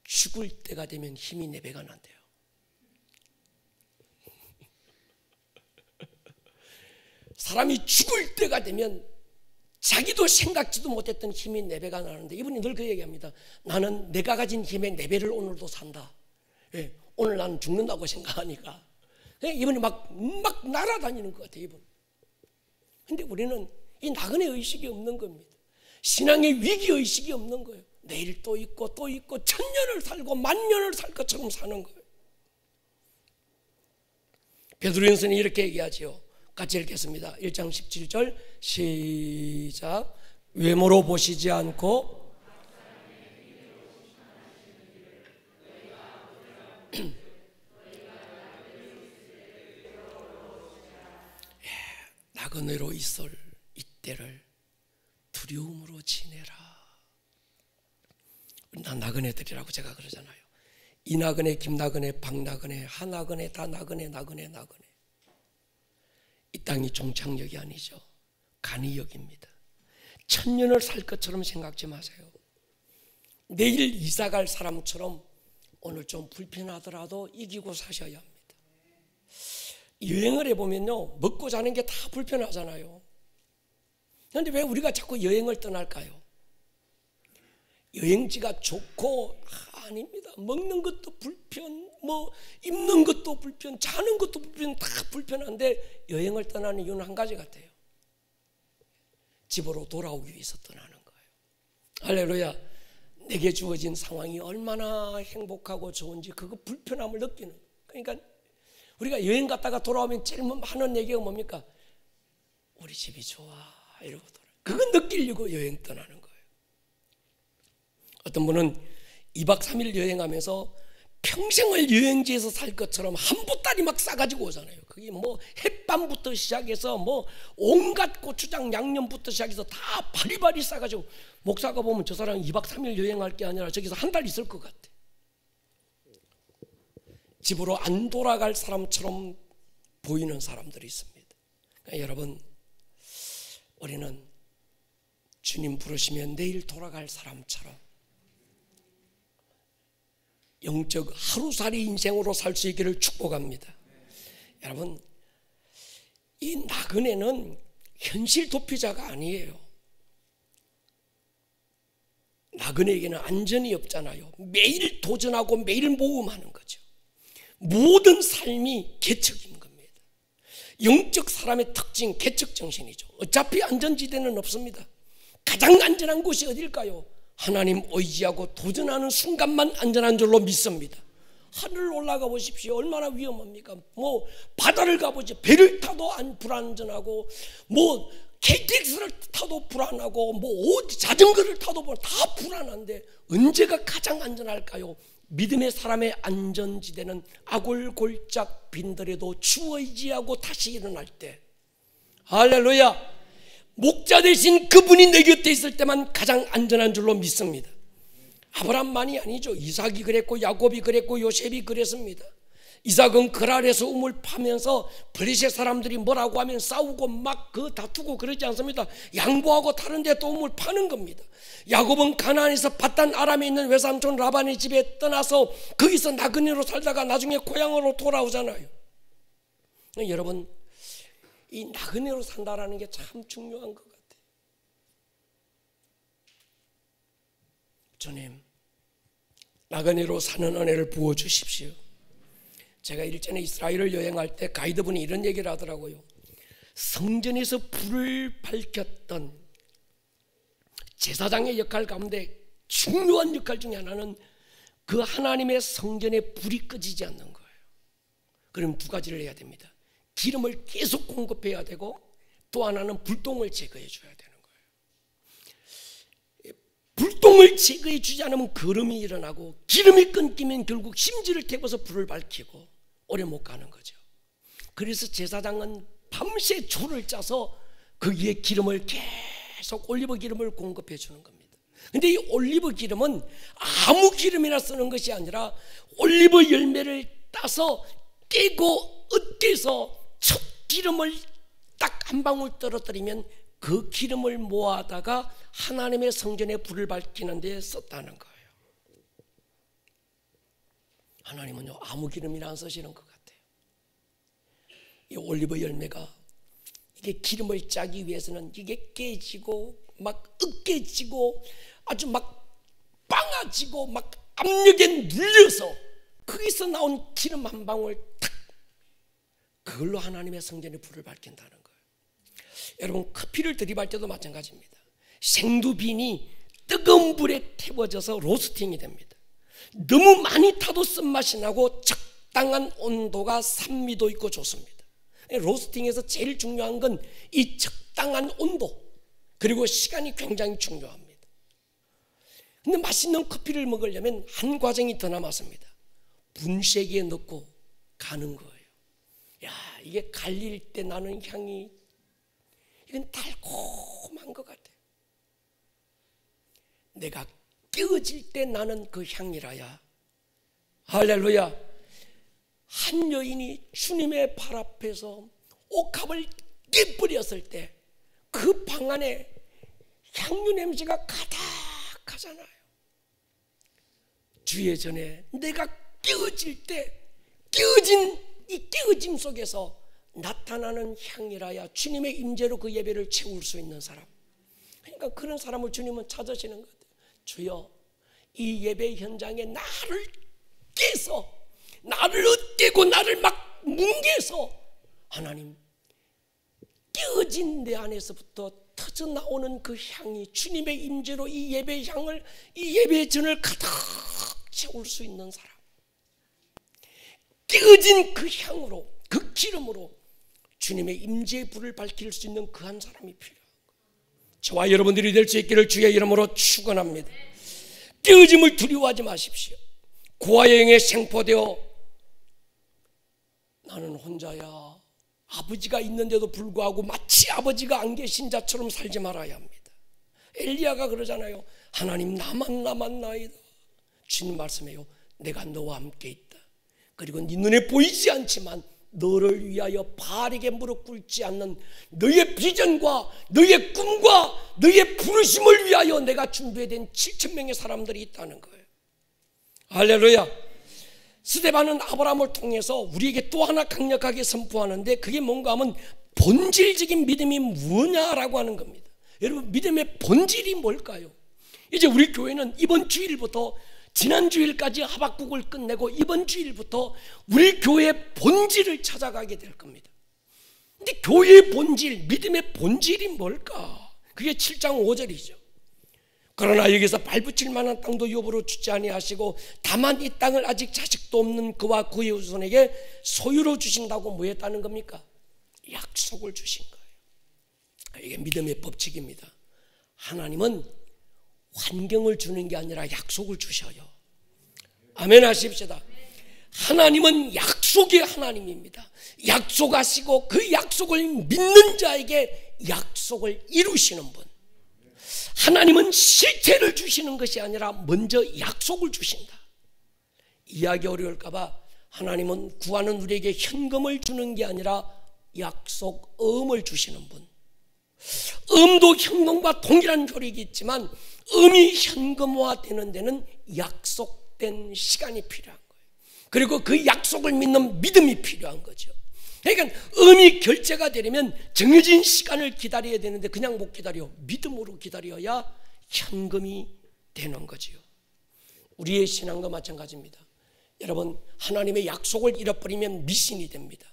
죽을 때가 되면 힘이 4배가 난대요. 사람이 죽을 때가 되면 자기도 생각지도 못했던 힘이 4배가 나는데, 이분이 늘 그 얘기합니다. 나는 내가 가진 힘의 4배를 오늘도 산다. 예, 오늘 나는 죽는다고 생각하니까. 이분이 막 날아다니는 것 같아요, 이분. 근데 우리는 이 나그네 의식이 없는 겁니다. 신앙의 위기의식이 없는 거예요. 내일 또 있고 또 있고 1000년을 살고 10,000년을 살 것처럼 사는 거예요. 베드로전서는 이렇게 얘기하지요. 같이 읽겠습니다. 1장 17절 시작. 외모로 보시지 않고 나그네로 있을 이때를 두려움으로 지내라. 나 나그네들이라고 제가 그러잖아요. 이나그네, 김나그네, 박나그네, 하나그네, 다나그네, 나그네. 이 땅이 종착역이 아니죠. 간이역입니다. 1000년을 살 것처럼 생각지 마세요. 내일 이사 갈 사람처럼 오늘 좀 불편하더라도 이기고 사셔야 합니다. 여행을 해보면요, 먹고 자는 게 다 불편하잖아요. 그런데 왜 우리가 자꾸 여행을 떠날까요? 여행지가 좋고, 아닙니다. 먹는 것도 불편, 입는 것도 불편, 자는 것도 불편, 다 불편한데 여행을 떠나는 이유는 한 가지 같아요. 집으로 돌아오기 위해서 떠나는 거예요. 할렐루야. 내게 주어진 상황이 얼마나 행복하고 좋은지 그거 불편함을 느끼는. 그러니까 우리가 여행 갔다가 돌아오면 제일 하는 얘기가 뭡니까? 우리 집이 좋아, 이러고 돌아. 그거 느끼려고 여행 떠나는 거예요. 어떤 분은 2박 3일 여행하면서 평생을 여행지에서 살 것처럼 한 보따리 막 싸가지고 오잖아요. 그게 뭐 햇반부터 시작해서 뭐 온갖 고추장 양념부터 시작해서 다 바리바리 싸가지고, 목사가 보면 저 사람 2박 3일 여행할 게 아니라 저기서 한 달 있을 것 같아. 집으로 안 돌아갈 사람처럼 보이는 사람들이 있습니다. 그러니까 여러분, 우리는 주님 부르시면 내일 돌아갈 사람처럼 영적 하루살이 인생으로 살 수 있기를 축복합니다. 여러분, 이 나그네는 현실 도피자가 아니에요. 나그네에게는 안전이 없잖아요. 매일 도전하고 매일 모험하는 거죠. 모든 삶이 개척인 겁니다. 영적 사람의 특징, 개척 정신이죠. 어차피 안전지대는 없습니다. 가장 안전한 곳이 어딜까요? 하나님 의지하고 도전하는 순간만 안전한 줄로 믿습니다. 하늘 올라가 보십시오. 얼마나 위험합니까? 뭐 바다를 가보지, 배를 타도 불안전하고, 뭐 KTX를 타도 불안하고, 뭐 자전거를 타도 다 불안한데 언제가 가장 안전할까요? 믿음의 사람의 안전지대는 아골골짝 빈들에도 주 의지하고 다시 일어날 때, 할렐루야, 목자 대신 그분이 내 곁에 있을 때만 가장 안전한 줄로 믿습니다. 아브라함만이 아니죠. 이삭이 그랬고, 야곱이 그랬고, 요셉이 그랬습니다. 이삭은 글 아래서 우물 파면서 브레셋 사람들이 뭐라고 하면 싸우고 막 다투고 그러지 않습니다. 양보하고 다른 데 또 우물 파는 겁니다. 야곱은 가나안에서 밧단 아람에 있는 외삼촌 라반의 집에 떠나서 거기서 나그네로 살다가 나중에 고향으로 돌아오잖아요. 여러분, 이 나그네로 산다라는 게 참 중요한 것 같아요. 주님, 나그네로 사는 은혜를 부어주십시오. 제가 일전에 이스라엘을 여행할 때 가이드분이 이런 얘기를 하더라고요. 성전에서 불을 밝혔던 제사장의 역할 가운데 중요한 역할 중에 하나는 그 하나님의 성전에 불이 꺼지지 않는 거예요. 그럼 두 가지를 해야 됩니다. 기름을 계속 공급해야 되고, 또 하나는 불똥을 제거해 줘야 되는 거예요. 불똥을 제거해 주지 않으면 거름이 일어나고, 기름이 끊기면 결국 심지를 태워서 불을 밝히고 오래 못 가는 거죠. 그래서 제사장은 밤새 조를 짜서 거기에 기름을 계속 올리브 기름을 공급해 주는 겁니다. 근데 이 올리브 기름은 아무 기름이나 쓰는 것이 아니라 올리브 열매를 따서 떼고 으깨서 첫 기름을 딱 한 방울 떨어뜨리면 그 기름을 모아다가 하나님의 성전에 불을 밝히는 데 썼다는 거예요. 하나님은요, 아무 기름이나 안 쓰시는 것 같아요. 이 올리브 열매가 이게 기름을 짜기 위해서는 이게 깨지고 막 으깨지고 아주 막 빵아지고 막 압력에 눌려서 거기서 나온 기름 한 방울 탁, 그걸로 하나님의 성전에 불을 밝힌다는 거예요. 여러분, 커피를 들이부을 때도 마찬가지입니다. 생두빈이 뜨거운 불에 태워져서 로스팅이 됩니다. 너무 많이 타도 쓴맛이 나고 적당한 온도가 산미도 있고 좋습니다. 로스팅에서 제일 중요한 건 이 적당한 온도, 그리고 시간이 굉장히 중요합니다. 근데 맛있는 커피를 먹으려면 한 과정이 더 남았습니다. 분쇄기에 넣고 가는 거예요. 야, 이게 갈릴 때 나는 향이, 이건 달콤한 것 같아요. 내가 깨어질 때 나는 그 향이라야. 할렐루야. 한 여인이 주님의 발 앞에서 옥합을 깨버렸을 때 그 방 안에 향유 냄새가 가득하잖아요. 주의 전에 내가 깨어질 때 깨어진 이 깨어짐 속에서 나타나는 향이라야 주님의 임재로 그 예배를 채울 수 있는 사람. 그러니까 그런 사람을 주님은 찾으시는 것 같아요. 주여, 이 예배 현장에 나를 깨서, 나를 엇깨고 나를 막 뭉개서, 하나님, 깨어진 내 안에서부터 터져 나오는 그 향이 주님의 임재로 이 예배 향을, 이 예배 전을 가득 채울 수 있는 사람. 깨어진 그 향으로, 그 기름으로 주님의 임재의 불을 밝힐 수 있는 그 한 사람이 필요한 거예요. 저와 여러분들이 될 수 있기를 주의 이름으로 축원합니다. 깨어짐을 두려워하지 마십시오. 고아여행에 생포되어 나는 혼자야, 아버지가 있는데도 불구하고 마치 아버지가 안 계신 자처럼 살지 말아야 합니다. 엘리야가 그러잖아요. 하나님, 나만 남았나이다. 주님 말씀해요. 내가 너와 함께 있다. 그리고 네 눈에 보이지 않지만 너를 위하여 바알에게 무릎 꿇지 않는 너의 비전과 너의 꿈과 너의 부르심을 위하여 내가 준비된 7,000명의 사람들이 있다는 거예요. 할렐루야. 스데반은 아브라함을 통해서 우리에게 또 하나 강력하게 선포하는데, 그게 뭔가 하면 본질적인 믿음이 뭐냐라고 하는 겁니다. 여러분, 믿음의 본질이 뭘까요? 이제 우리 교회는 이번 주일부터 지난 주일까지 하박국을 끝내고 이번 주일부터 우리 교회의 본질을 찾아가게 될 겁니다. 근데 교회의 본질, 믿음의 본질이 뭘까? 그게 7장 5절이죠. 그러나 여기서 발붙일 만한 땅도 여부로 주지 아니하시고 다만 이 땅을 아직 자식도 없는 그와 그의 후손에게 소유로 주신다고 뭐 했다는 겁니까? 약속을 주신 거예요. 이게 믿음의 법칙입니다. 하나님은 환경을 주는 게 아니라 약속을 주셔요. 아멘 하십시다. 하나님은 약속의 하나님입니다. 약속하시고 그 약속을 믿는 자에게 약속을 이루시는 분. 하나님은 실체를 주시는 것이 아니라 먼저 약속을 주신다. 이해하기 어려울까봐 하나님은 구하는 우리에게 현금을 주는 게 아니라 약속음을 주시는 분. 음도 현금과 동일한 효력이 있지만 음이 현금화되는 데는 약속된 시간이 필요한 거예요. 그리고 그 약속을 믿는 믿음이 필요한 거죠. 그러니까 음이 결제가 되려면 정해진 시간을 기다려야 되는데 그냥 못 기다려. 믿음으로 기다려야 현금이 되는 거지요. 우리의 신앙도 마찬가지입니다. 여러분, 하나님의 약속을 잃어버리면 미신이 됩니다.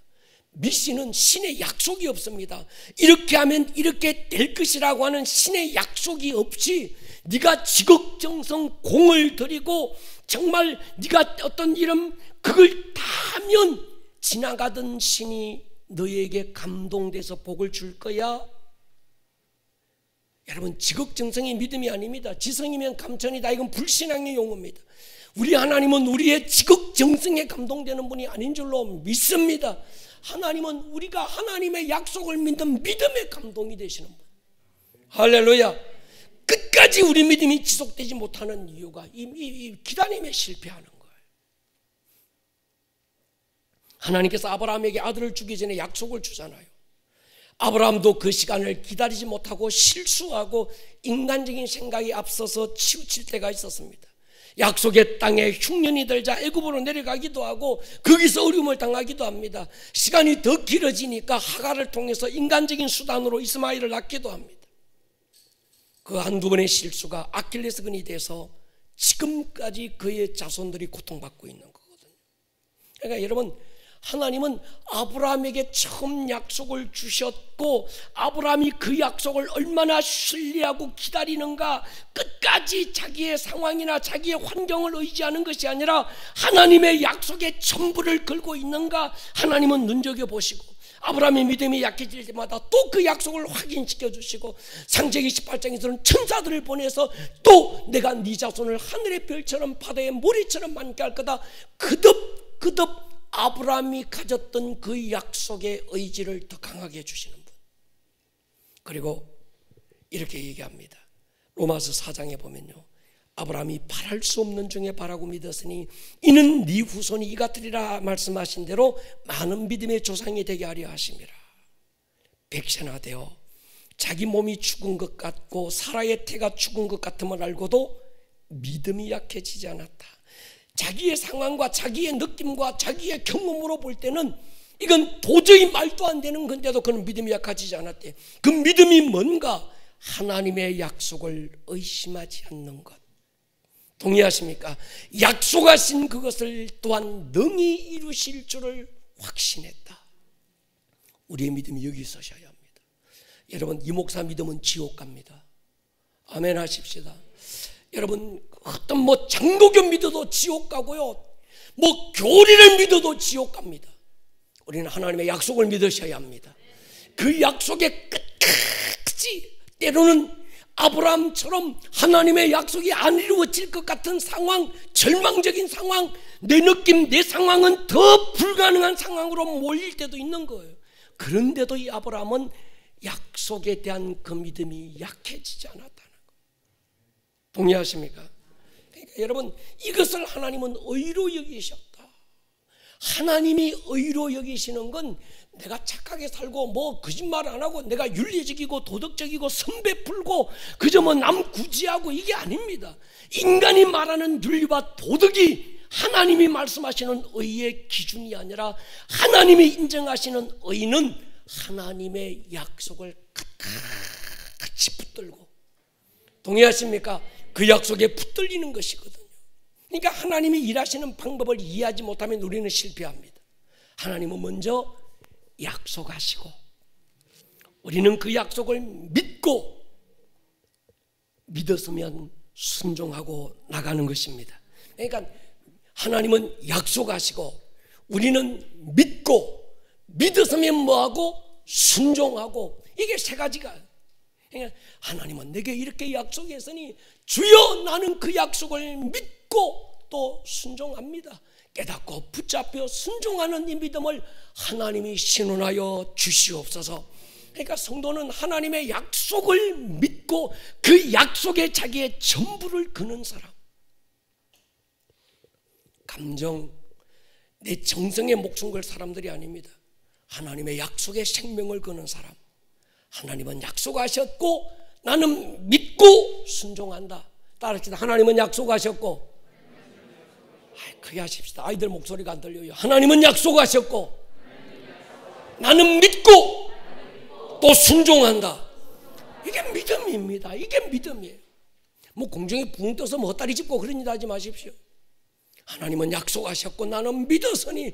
미신은 신의 약속이 없습니다. 이렇게 하면 이렇게 될 것이라고 하는 신의 약속이 없이 네가 지극정성 공을 들이고 정말 네가 어떤 이름 그걸 다 하면 지나가던 신이 너에게 감동돼서 복을 줄 거야. 여러분, 지극정성이 믿음이 아닙니다. 지성이면 감천이다. 이건 불신앙의 용어입니다. 우리 하나님은 우리의 지극정성에 감동되는 분이 아닌 줄로 믿습니다. 하나님은 우리가 하나님의 약속을 믿는 믿음에 감동이 되시는 분. 할렐루야. 끝까지 우리 믿음이 지속되지 못하는 이유가 이 기다림에 실패하는 거예요. 하나님께서 아브라함에게 아들을 주기 전에 약속을 주잖아요. 아브라함도 그 시간을 기다리지 못하고 실수하고 인간적인 생각이 앞서서 치우칠 때가 있었습니다. 약속의 땅에 흉년이 들자 애굽으로 내려가기도 하고 거기서 어려움을 당하기도 합니다. 시간이 더 길어지니까 하갈을 통해서 인간적인 수단으로 이스마엘을 낳기도 합니다. 그 한두 번의 실수가 아킬레스건이 돼서 지금까지 그의 자손들이 고통받고 있는 거거든요. 그러니까 여러분, 하나님은 아브라함에게 처음 약속을 주셨고 아브라함이 그 약속을 얼마나 신뢰하고 기다리는가, 끝까지 자기의 상황이나 자기의 환경을 의지하는 것이 아니라 하나님의 약속에 전부를 걸고 있는가 하나님은 눈여겨보시고, 아브라함의 믿음이 약해질 때마다 또 그 약속을 확인시켜 주시고, 창세기 18장에서는 천사들을 보내서 또 내가 네 자손을 하늘의 별처럼 바다의 모래처럼 많게 할 거다. 그득 아브라함이 가졌던 그 약속의 의지를 더 강하게 해주시는 분. 그리고 이렇게 얘기합니다. 로마서 4장에 보면요, 아브라함이 바랄 수 없는 중에 바라고 믿었으니 이는 네 후손이 이 같으리라 말씀하신 대로 많은 믿음의 조상이 되게 하려 하심이라. 백신하되어 자기 몸이 죽은 것 같고 사라의 태가 죽은 것 같음을 알고도 믿음이 약해지지 않았다. 자기의 상황과 자기의 느낌과 자기의 경험으로 볼 때는 이건 도저히 말도 안 되는 건데도 그는 믿음이 약해지지 않았대. 그 믿음이 뭔가? 하나님의 약속을 의심하지 않는 것. 동의하십니까? 약속하신 그것을 또한 능히 이루실 줄을 확신했다. 우리의 믿음이 여기 있으셔야 합니다. 여러분, 이 목사 믿음은 지옥 갑니다. 아멘 하십시다. 여러분, 어떤 장로교 믿어도 지옥 가고요, 교리를 믿어도 지옥 갑니다. 우리는 하나님의 약속을 믿으셔야 합니다. 그 약속의 끝까지, 때로는 아브라함처럼 하나님의 약속이 안 이루어질 것 같은 상황, 절망적인 상황, 내 느낌, 내 상황은 더 불가능한 상황으로 몰릴 때도 있는 거예요. 그런데도 이 아브라함은 약속에 대한 그 믿음이 약해지지 않았다는 거예요. 동의하십니까? 그러니까 여러분, 이것을 하나님은 의로 여기셨다. 하나님이 의로 여기시는 건 내가 착하게 살고 뭐 거짓말 안 하고 내가 윤리적이고 도덕적이고 선배 풀고 그저 뭐 남 구지하고 이게 아닙니다. 인간이 말하는 윤리와 도덕이 하나님이 말씀하시는 의의 기준이 아니라 하나님이 인정하시는 의는 하나님의 약속을 같이 붙들고, 동의하십니까? 그 약속에 붙들리는 것이거든요. 그러니까 하나님이 일하시는 방법을 이해하지 못하면 우리는 실패합니다. 하나님은 먼저 약속하시고 우리는 그 약속을 믿고 믿었으면 순종하고 나가는 것입니다. 그러니까 하나님은 약속하시고 우리는 믿고 믿었으면 뭐하고 순종하고, 이게 세 가지가. 그러니까 하나님은 내게 이렇게 약속했으니 주여 나는 그 약속을 믿고 또 순종합니다. 깨닫고 붙잡혀 순종하는 이 믿음을 하나님이 신원하여 주시옵소서. 그러니까 성도는 하나님의 약속을 믿고 그 약속에 자기의 전부를 거는 사람, 감정, 내 정성에 목숨 걸 사람들이 아닙니다. 하나님의 약속에 생명을 거는 사람. 하나님은 약속하셨고 나는 믿고 순종한다. 따라합시다. 하나님은 약속하셨고, 크게 하십시다. 아이들 목소리가 안 들려요. 하나님은 약속하셨고 나는 믿고 또 순종한다. 이게 믿음입니다. 이게 믿음이에요. 뭐 공중에 붕 떠서 뭐 헛다리 짚고 그런 일 하지 마십시오. 하나님은 약속하셨고 나는 믿었으니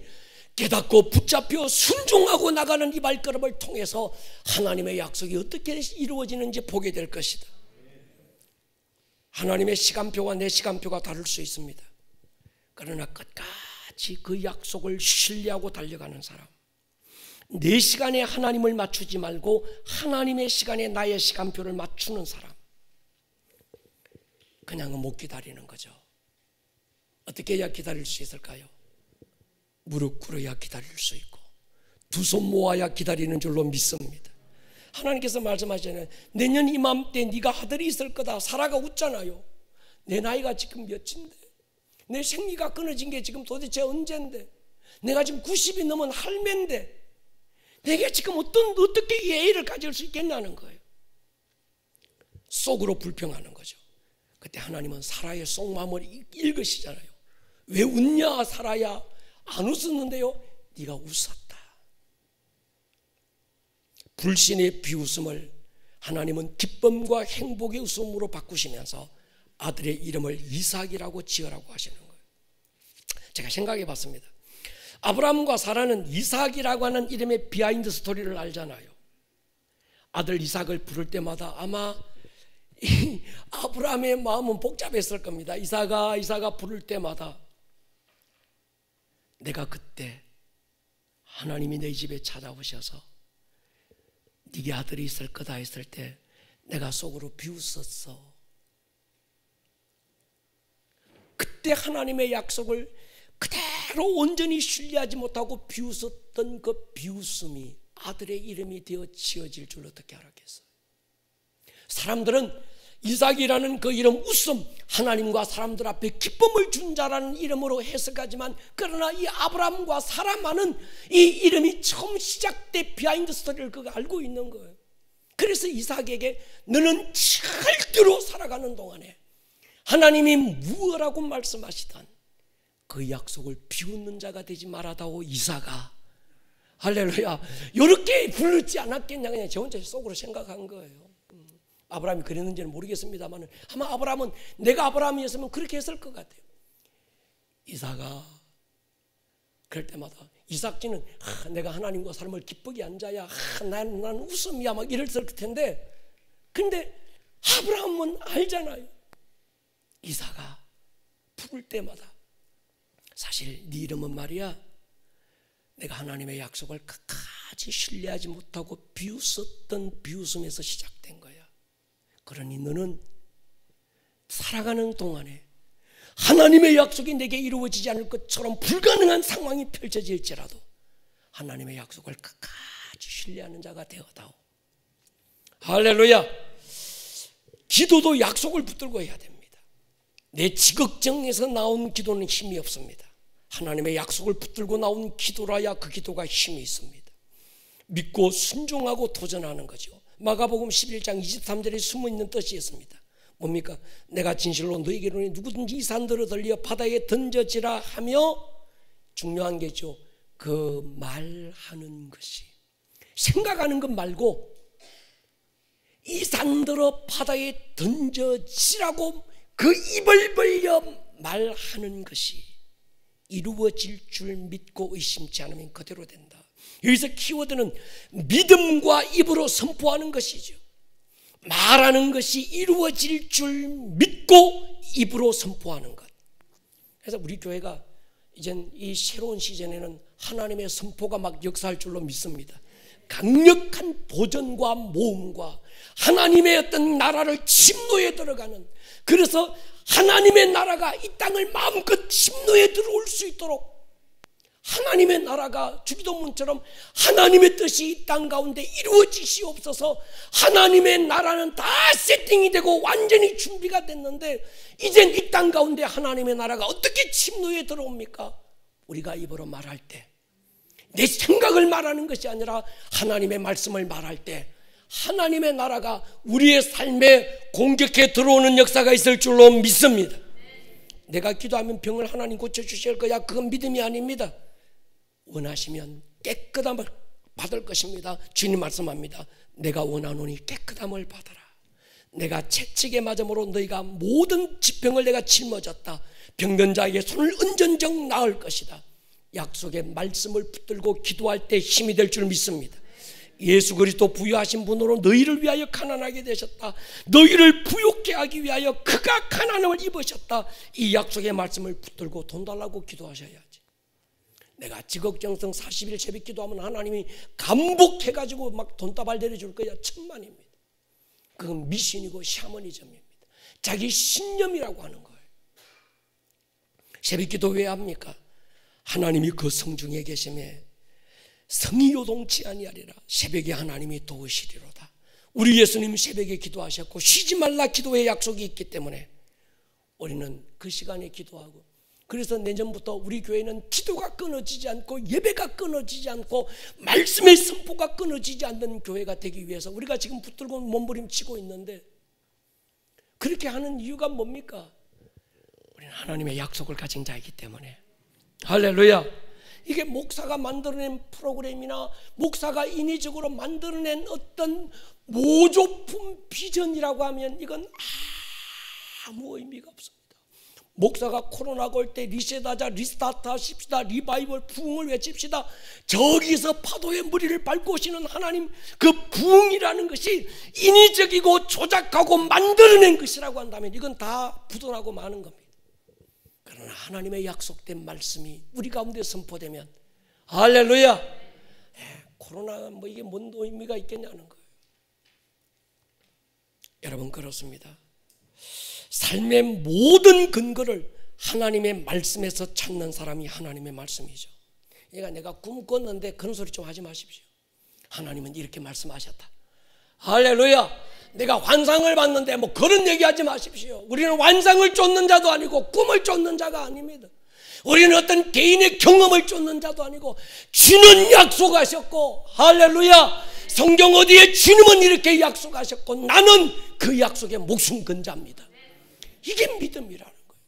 깨닫고 붙잡혀 순종하고 나가는 이 발걸음을 통해서 하나님의 약속이 어떻게 이루어지는지 보게 될 것이다. 하나님의 시간표와 내 시간표가 다를 수 있습니다. 그러나 끝까지 그 약속을 신뢰하고 달려가는 사람, 내 시간에 하나님을 맞추지 말고 하나님의 시간에 나의 시간표를 맞추는 사람, 그냥은 못 기다리는 거죠. 어떻게 해야 기다릴 수 있을까요? 무릎 꿇어야 기다릴 수 있고 두 손 모아야 기다리는 줄로 믿습니다. 하나님께서 말씀하시잖아요. 내년 이맘때 네가 아들이 있을 거다. 사라가 웃잖아요. 내 나이가 지금 몇인데, 내 생리가 끊어진 게 지금 도대체 언젠데, 내가 지금 90이 넘은 할매인데 내게 지금 어떻게 이 애를 가질 수 있겠냐는 거예요. 속으로 불평하는 거죠. 그때 하나님은 사라의 속마음을 읽으시잖아요. 왜 웃냐 사라야? 안 웃었는데요. 네가 웃었다. 불신의 비웃음을 하나님은 기쁨과 행복의 웃음으로 바꾸시면서 아들의 이름을 이삭이라고 지으라고 하시는 거예요. 제가 생각해 봤습니다. 아브라함과 사라는 이삭이라고 하는 이름의 비하인드 스토리를 알잖아요. 아들 이삭을 부를 때마다 아마 아브라함의 마음은 복잡했을 겁니다. 이삭아 부를 때마다 내가 그때 하나님이 내 집에 찾아오셔서 네게 아들이 있을 거다 했을 때 내가 속으로 비웃었어. 그때 하나님의 약속을 그대로 온전히 신뢰하지 못하고 비웃었던 그 비웃음이 아들의 이름이 되어 지어질 줄 어떻게 알았겠어요? 사람들은 이삭이라는 그 이름, 웃음, 하나님과 사람들 앞에 기쁨을 준 자라는 이름으로 해석하지만, 그러나 이 아브라함과 사라만은 이 이름이 처음 시작돼 비하인드 스토리를 그가 알고 있는 거예요. 그래서 이삭에게 너는 절대로 살아가는 동안에 하나님이 무엇라고 말씀하시던 그 약속을 비웃는 자가 되지 말아다오 이삭아. 할렐루야. 이렇게 부르지 않았겠냐, 그냥 저 혼자 속으로 생각한 거예요. 아브라함이 그랬는지는 모르겠습니다만 아마 아브라함은, 내가 아브라함이었으면 그렇게 했을 것 같아요. 이삭아. 그럴 때마다 이삭지는 내가 하나님과 삶을 기쁘게 앉아야 난 웃음이야 막 이랬을 텐데, 근데 아브라함은 알잖아요. 이삭아 부를 때마다 사실 네 이름은 말이야, 내가 하나님의 약속을 끝까지 신뢰하지 못하고 비웃었던 비웃음에서 시작된 거야. 그러니 너는 살아가는 동안에 하나님의 약속이 내게 이루어지지 않을 것처럼 불가능한 상황이 펼쳐질지라도 하나님의 약속을 끝까지 신뢰하는 자가 되어다오. 할렐루야. 기도도 약속을 붙들고 해야 됩니다. 내 지극정에서 나온 기도는 힘이 없습니다. 하나님의 약속을 붙들고 나온 기도라야 그 기도가 힘이 있습니다. 믿고 순종하고 도전하는 거죠. 마가복음 11장 23절에 숨어있는 뜻이 있습니다. 뭡니까? 내가 진실로 너희에게 이르노니 누구든지 이 산들을 들려 바다에 던져지라 하며, 중요한 게죠, 그 말하는 것이, 생각하는 것 말고 이 산들을 바다에 던져지라고 그 입을 벌려 말하는 것이 이루어질 줄 믿고 의심치 않으면 그대로 된다. 여기서 키워드는 믿음과 입으로 선포하는 것이죠. 말하는 것이 이루어질 줄 믿고 입으로 선포하는 것. 그래서 우리 교회가 이젠 이 새로운 시즌에는 하나님의 선포가 막 역사할 줄로 믿습니다. 강력한 도전과 모험과 하나님의 어떤 나라를 침노에 들어가는, 그래서 하나님의 나라가 이 땅을 마음껏 침노에 들어올 수 있도록 하나님의 나라가 주기도문처럼 하나님의 뜻이 이 땅 가운데 이루어지시옵소서. 하나님의 나라는 다 세팅이 되고 완전히 준비가 됐는데 이젠 이 땅 가운데 하나님의 나라가 어떻게 침노에 들어옵니까? 우리가 입으로 말할 때, 내 생각을 말하는 것이 아니라 하나님의 말씀을 말할 때 하나님의 나라가 우리의 삶에 공격해 들어오는 역사가 있을 줄로 믿습니다. 내가 기도하면 병을 하나님 고쳐주실 거야, 그건 믿음이 아닙니다. 원하시면 깨끗함을 받을 것입니다. 주님 말씀합니다. 내가 원하노니 깨끗함을 받아라. 내가 채찍에 맞음으로 너희가 모든疾병을 내가 짊어졌다. 병든 자에게 손을 은전적 나을 것이다. 약속의 말씀을 붙들고 기도할 때 힘이 될 줄 믿습니다. 예수 그리스도 부유하신 분으로 너희를 위하여 가난하게 되셨다. 너희를 부욕케 하기 위하여 그가 가난함을 입으셨다. 이 약속의 말씀을 붙들고 돈 달라고 기도하셔야지. 내가 지극정성 40일 새벽 기도하면 하나님이 감복해가지고 막 돈다발 내려줄 거야. 천만입니다. 그건 미신이고 샤머니즘입니다. 자기 신념이라고 하는 거예요. 새벽 기도 왜 합니까? 하나님이 그 성중에 계심에 성이 요동치 아니하리라. 새벽에 하나님이 도우시리로다. 우리 예수님 새벽에 기도하셨고 쉬지 말라 기도의 약속이 있기 때문에 우리는 그 시간에 기도하고, 그래서 내년부터 우리 교회는 기도가 끊어지지 않고 예배가 끊어지지 않고 말씀의 선포가 끊어지지 않는 교회가 되기 위해서 우리가 지금 붙들고 몸부림치고 있는데, 그렇게 하는 이유가 뭡니까? 우리는 하나님의 약속을 가진 자이기 때문에. 할렐루야. 이게 목사가 만들어낸 프로그램이나 목사가 인위적으로 만들어낸 어떤 모조품 비전이라고 하면 이건 아무 의미가 없습니다. 목사가 코로나가 올 때 리셋하자, 리스타트 하십시다, 리바이벌, 부흥을 외칩시다, 저기서 파도의 무리를 밟고 오시는 하나님, 그 부흥이라는 것이 인위적이고 조작하고 만들어낸 것이라고 한다면 이건 다 부도나고 마는 겁니다. 그러나 하나님의 약속된 말씀이 우리 가운데 선포되면, 할렐루야, 코로나가 뭐 이게 뭔 의미가 있겠냐는 거예요. 여러분, 그렇습니다. 삶의 모든 근거를 하나님의 말씀에서 찾는 사람이 하나님의 말씀이죠. 그러니까 내가 꿈 꿨는데 그런 소리 좀 하지 마십시오. 하나님은 이렇게 말씀하셨다. 할렐루야. 내가 환상을 봤는데 뭐 그런 얘기하지 마십시오. 우리는 환상을 쫓는 자도 아니고 꿈을 쫓는 자가 아닙니다. 우리는 어떤 개인의 경험을 쫓는 자도 아니고 주는 약속하셨고, 할렐루야, 성경 어디에 주님은 이렇게 약속하셨고 나는 그 약속에 목숨 건 자입니다. 이게 믿음이라는 거예요.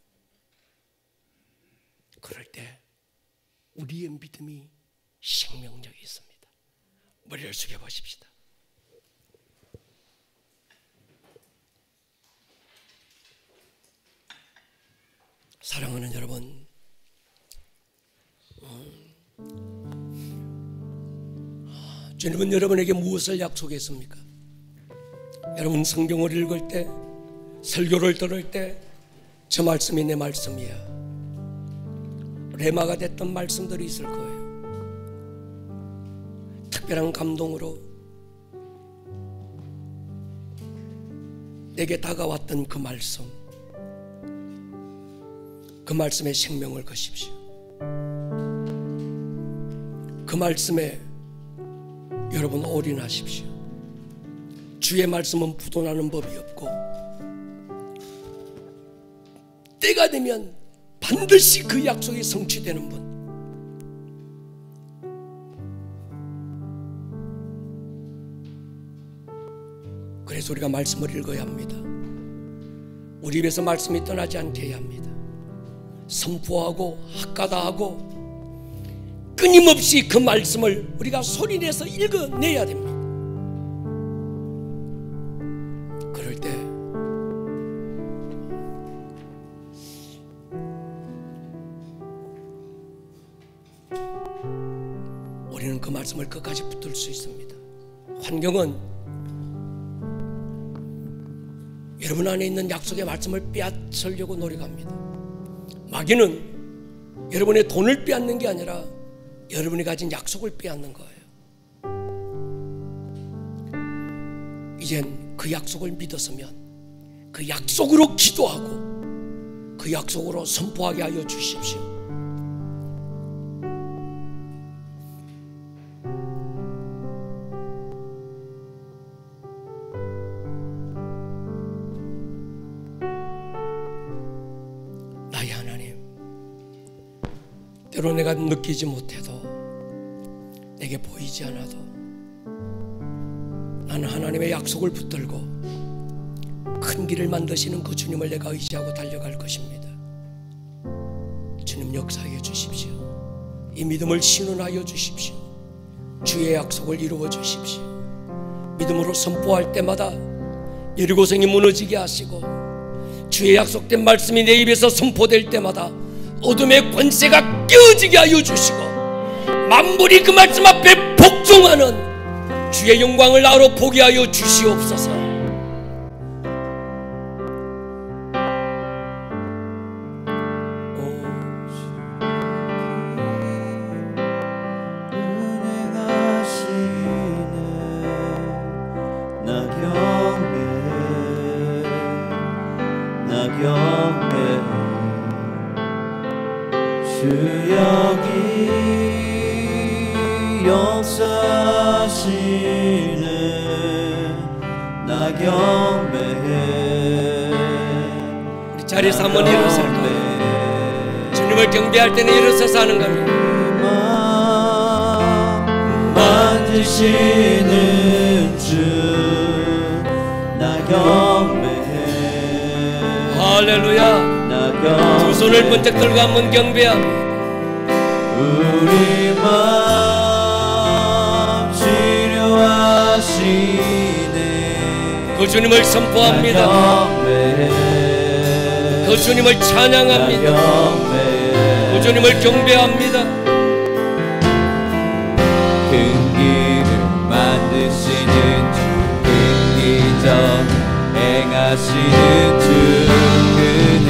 그럴 때 우리의 믿음이 생명력이 있습니다. 머리를 숙여 보십시다. 사랑하는 여러분, 주님은 여러분에게 무엇을 약속했습니까? 여러분 성경을 읽을 때, 설교를 들을 때 저 말씀이 내 말씀이야, 레마가 됐던 말씀들이 있을 거예요. 특별한 감동으로 내게 다가왔던 그 말씀, 그 말씀에 생명을 거십시오. 그 말씀에 여러분 올인하십시오. 주의 말씀은 부도나는 법이 없고 때가 되면 반드시 그 약속이 성취되는 분. 그래서 우리가 말씀을 읽어야 합니다. 우리 입에서 말씀이 떠나지 않게 해야 합니다. 선포하고 학가다하고 끊임없이 그 말씀을 우리가 소리내서 읽어내야 됩니다. 그럴 때 우리는 그 말씀을 끝까지 붙들 수 있습니다. 환경은 여러분 안에 있는 약속의 말씀을 빼앗으려고 노력합니다. 마귀는 여러분의 돈을 빼앗는 게 아니라 여러분이 가진 약속을 빼앗는 거예요. 이젠 그 약속을 믿었으면 그 약속으로 기도하고 그 약속으로 선포하게 하여 주십시오. 나의 하나님, 때로 내가 느끼지 못해도 내게 보이지 않아도 나는 하나님의 약속을 붙들고 큰 길을 만드시는 그 주님을 내가 의지하고 달려갈 것입니다. 주님 역사하여 주십시오. 이 믿음을 신원하여 주십시오. 주의 약속을 이루어 주십시오. 믿음으로 선포할 때마다 여리고성이 무너지게 하시고 주의 약속된 말씀이 내 입에서 선포될 때마다 어둠의 권세가 깨어지게 하여 주시고 만물이 그 말씀 앞에 복종하는 주의 영광을 나로 보게 하여 주시옵소서. 주 여기 역사하시네. 나 경배해. 우리 자리에서 한번 일어설까요? 주님을 경배할 때는 일어서서 하는 겁니다. 만지시는 주 나 경배해. 할렐루야. 두 손을 번쩍 들고 한번 경배합니다. 우리 마음 치료하시네. 그 주님을 선포합니다. 그 주님을 찬양합니다. 그 주님을 경배합니다. 큰 길을 만드시는 주, 큰 기적 행하시는 주, 그는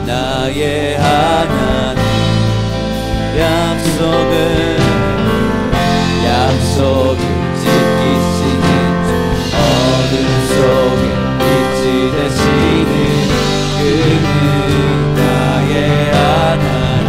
나의 하나님. 약속을 지키시는 주, 어둠 속에 빛이 되시는 그는 나의 하나님.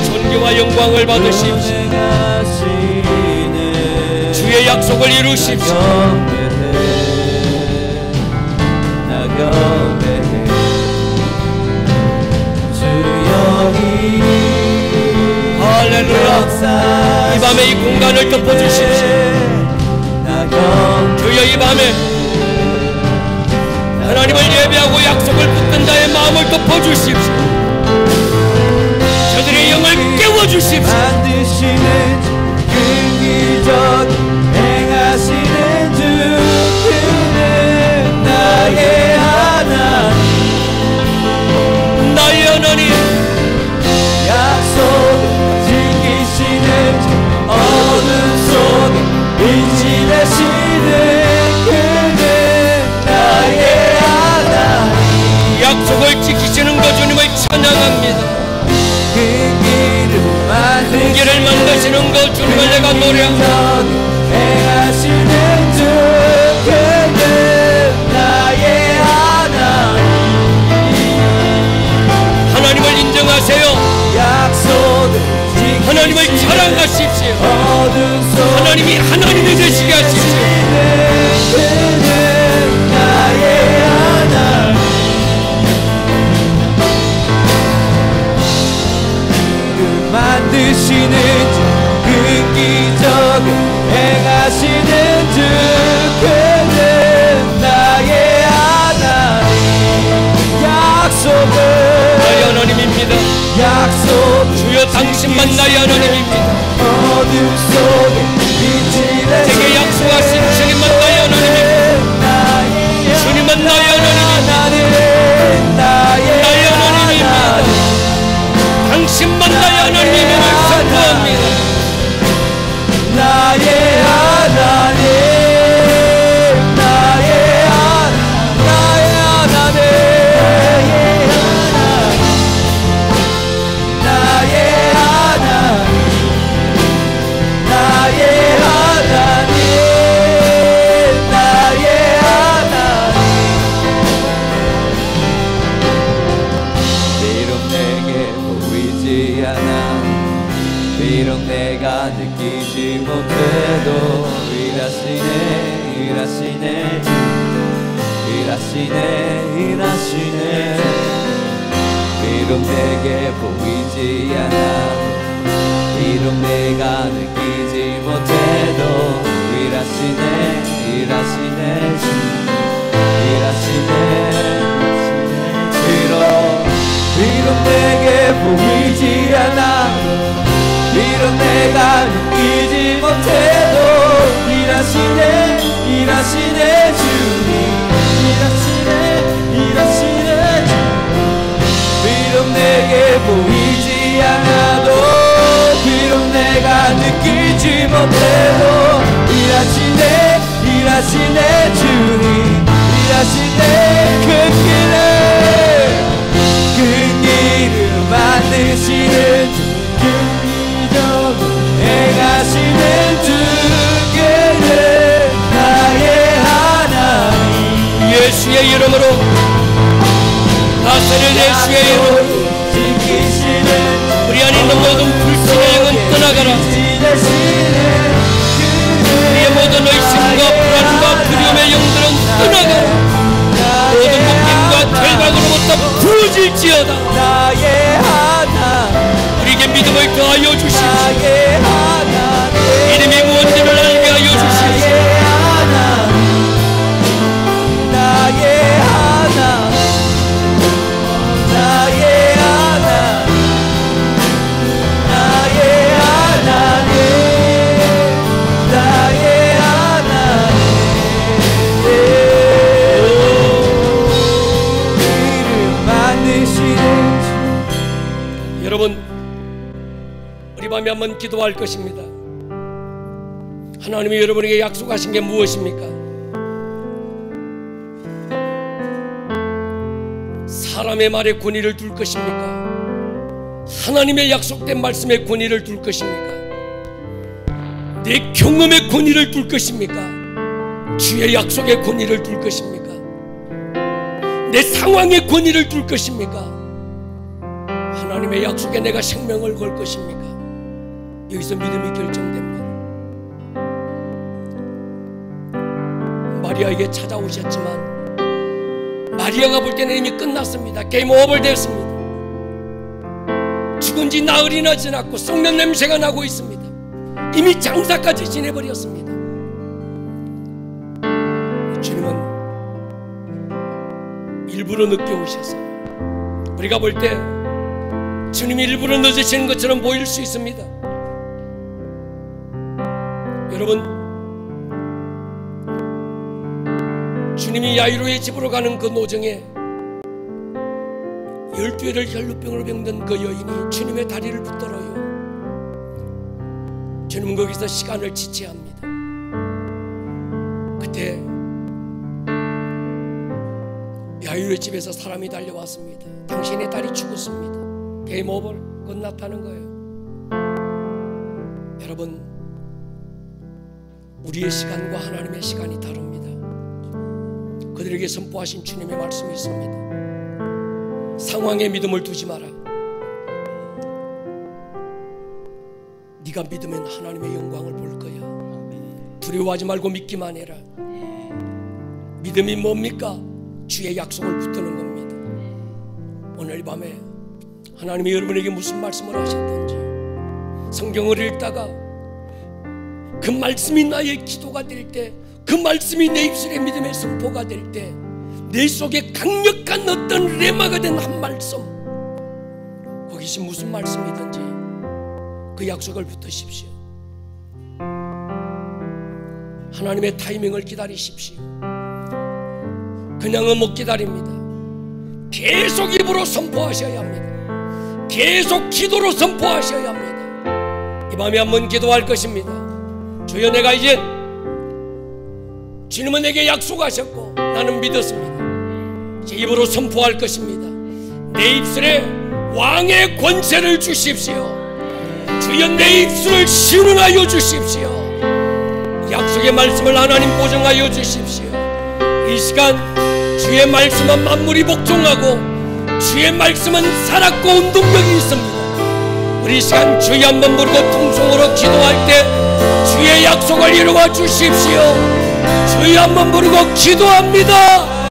존귀와 영광을 받으십시오. 주의 약속을 이루십시오. 할렐루야. 이 밤에 이 공간을 덮어주십시오. 주여, 이 밤에 하나님을 예배하고 약속을 붙든 자의 마음을 덮어주십시오. 저들의 영을 깨워주십시오. 만드시는 큰 기적 행하시는 주, 그는 나의 하나님. 나의 하나님. 약속을 지키시는 주, 어둠 속에 빛이 되시는 우리를 지키시는 것 주님을 찬양합니다. 흙기를 만드시는 것 주님을 내가 노래합니다. 행하시는 주 그는 나의 하나님. 하나님을 인정하세요. 하나님을 자랑하십시오. 하나님이 하나님이 되시게 하십시오. 그는 나의 하나님. 그 만드시는 주 그 기적을 행하시는 주 그는 나의 하나님. 약속은 나의 하나님입니다. 약속 주여 당신만 나의 하나님입니다. 어둠 속에 빛이 되시는 제게 약속하신 주님만 나의 하나님입니다. 주님만 나의 하나님입니다. 나의 하나님입니다. 당신만 나의 하나님임을 선포합니다. 나의 하나님, 나의 하나님, 나의 하나님, 나의 하나님, 나의 하나님, 나의 하나님. 비록 내게 보이지 않아, 비록 내가 느끼지 못해도 일하시네, 일하시네, 일하시네, 일하시네. 비록 내게 보이지 않아, 비록 내가 느끼지 못해도 일하시네, 일하시네, 일하시네. 비록 내게 보이지 않아, 비록 내가 느끼지 못해도 일하시네, 일하시네 주님. 일하시네, 일하시네 주님. 비록 내게 보이지 않아도, 비록 내가 느끼지 못해도 일하시네, 일하시네 주님. 일하시네 그 길을 만드시는 주 행하시는 주 그는 나의 하나님. 예수의 이름으로 다스릴 예수의 이름으로 지키시는 우리 안에 있는 모든 불신의 영은 떠나가라. 우리의 모든 의심과 불안과 두려움의 영들은 떠나가라. 모든 묶임과 결박으로부터 부러질지어다. 나의 하나님. 우리에게 믿음을 더하여 주시옵소서. 나의 하나님. 이름이 무엇인지를 알게 하여 주시옵소서. 나의 하나님. 나의 하나님. 나의 하나님. 나의 하나님. 이름 만드시는 주. 여러분, 우리 밤에 한번 기도할 것입니다. 하나님이 여러분에게 약속하신 게 무엇입니까? 사람의 말에 권위를 둘 것입니까? 하나님의 약속된 말씀에 권위를 둘 것입니까? 내 경험에 권위를 둘 것입니까? 주의 약속에 권위를 둘 것입니까? 내 상황에 권위를 둘 것입니까? 하나님의 약속에 내가 생명을 걸 것입니까? 여기서 믿음이 결정됩니다. 마리아에게 찾아오셨지만 마리아가 볼 때는 이미 끝났습니다. 게임 오버 되었습니다. 죽은 지 나흘이 나지 않았고 썩는 냄새가 나고 있습니다. 이미 장사까지 지내버렸습니다. 주님은 일부러 늦게 오셔서 우리가 볼 때 주님이 일부러 늦으시는 것처럼 보일 수 있습니다. 여러분, 주님이 야이로의 집으로 가는 그 노정에 12회를 혈루병으로 병든 그 여인이 주님의 다리를 붙들어요. 주님은 거기서 시간을 지체합니다. 그때 야이로의 집에서 사람이 달려왔습니다. 당신의 딸이 죽었습니다. 게임 오버, 끝났다는 거예요. 여러분, 우리의 시간과 하나님의 시간이 다릅니다. 그들에게 선포하신 주님의 말씀이 있습니다. 상황에 믿음을 두지 마라. 네가 믿으면 하나님의 영광을 볼 거야. 두려워하지 말고 믿기만 해라. 믿음이 뭡니까? 주의 약속을 붙드는 겁니다. 오늘 밤에 하나님이 여러분에게 무슨 말씀을 하셨든지 성경을 읽다가 그 말씀이 나의 기도가 될 때, 그 말씀이 내 입술의 믿음의 선포가 될 때, 내 속에 강력한 어떤 레마가 된 한 말씀, 거기서 무슨 말씀이든지 그 약속을 붙드십시오. 하나님의 타이밍을 기다리십시오. 그냥은 못 기다립니다. 계속 입으로 선포하셔야 합니다. 계속 기도로 선포하셔야 합니다. 이 밤에 한번 기도할 것입니다. 주여, 내가 이제 주님은 내게 약속하셨고 나는 믿었습니다. 이제 입으로 선포할 것입니다. 내 입술에 왕의 권세를 주십시오. 주여, 내 입술을 신원하여 주십시오. 약속의 말씀을 하나님 보증하여 주십시오. 이 시간 주의 말씀은 만물이 복종하고 주의 말씀은 살았고 운동력이 있습니다. 우리 시간 주여 한번 부르고 통성으로 기도할 때 주의 약속을 이루어 주십시오. 주여 한번 부르고 기도합니다.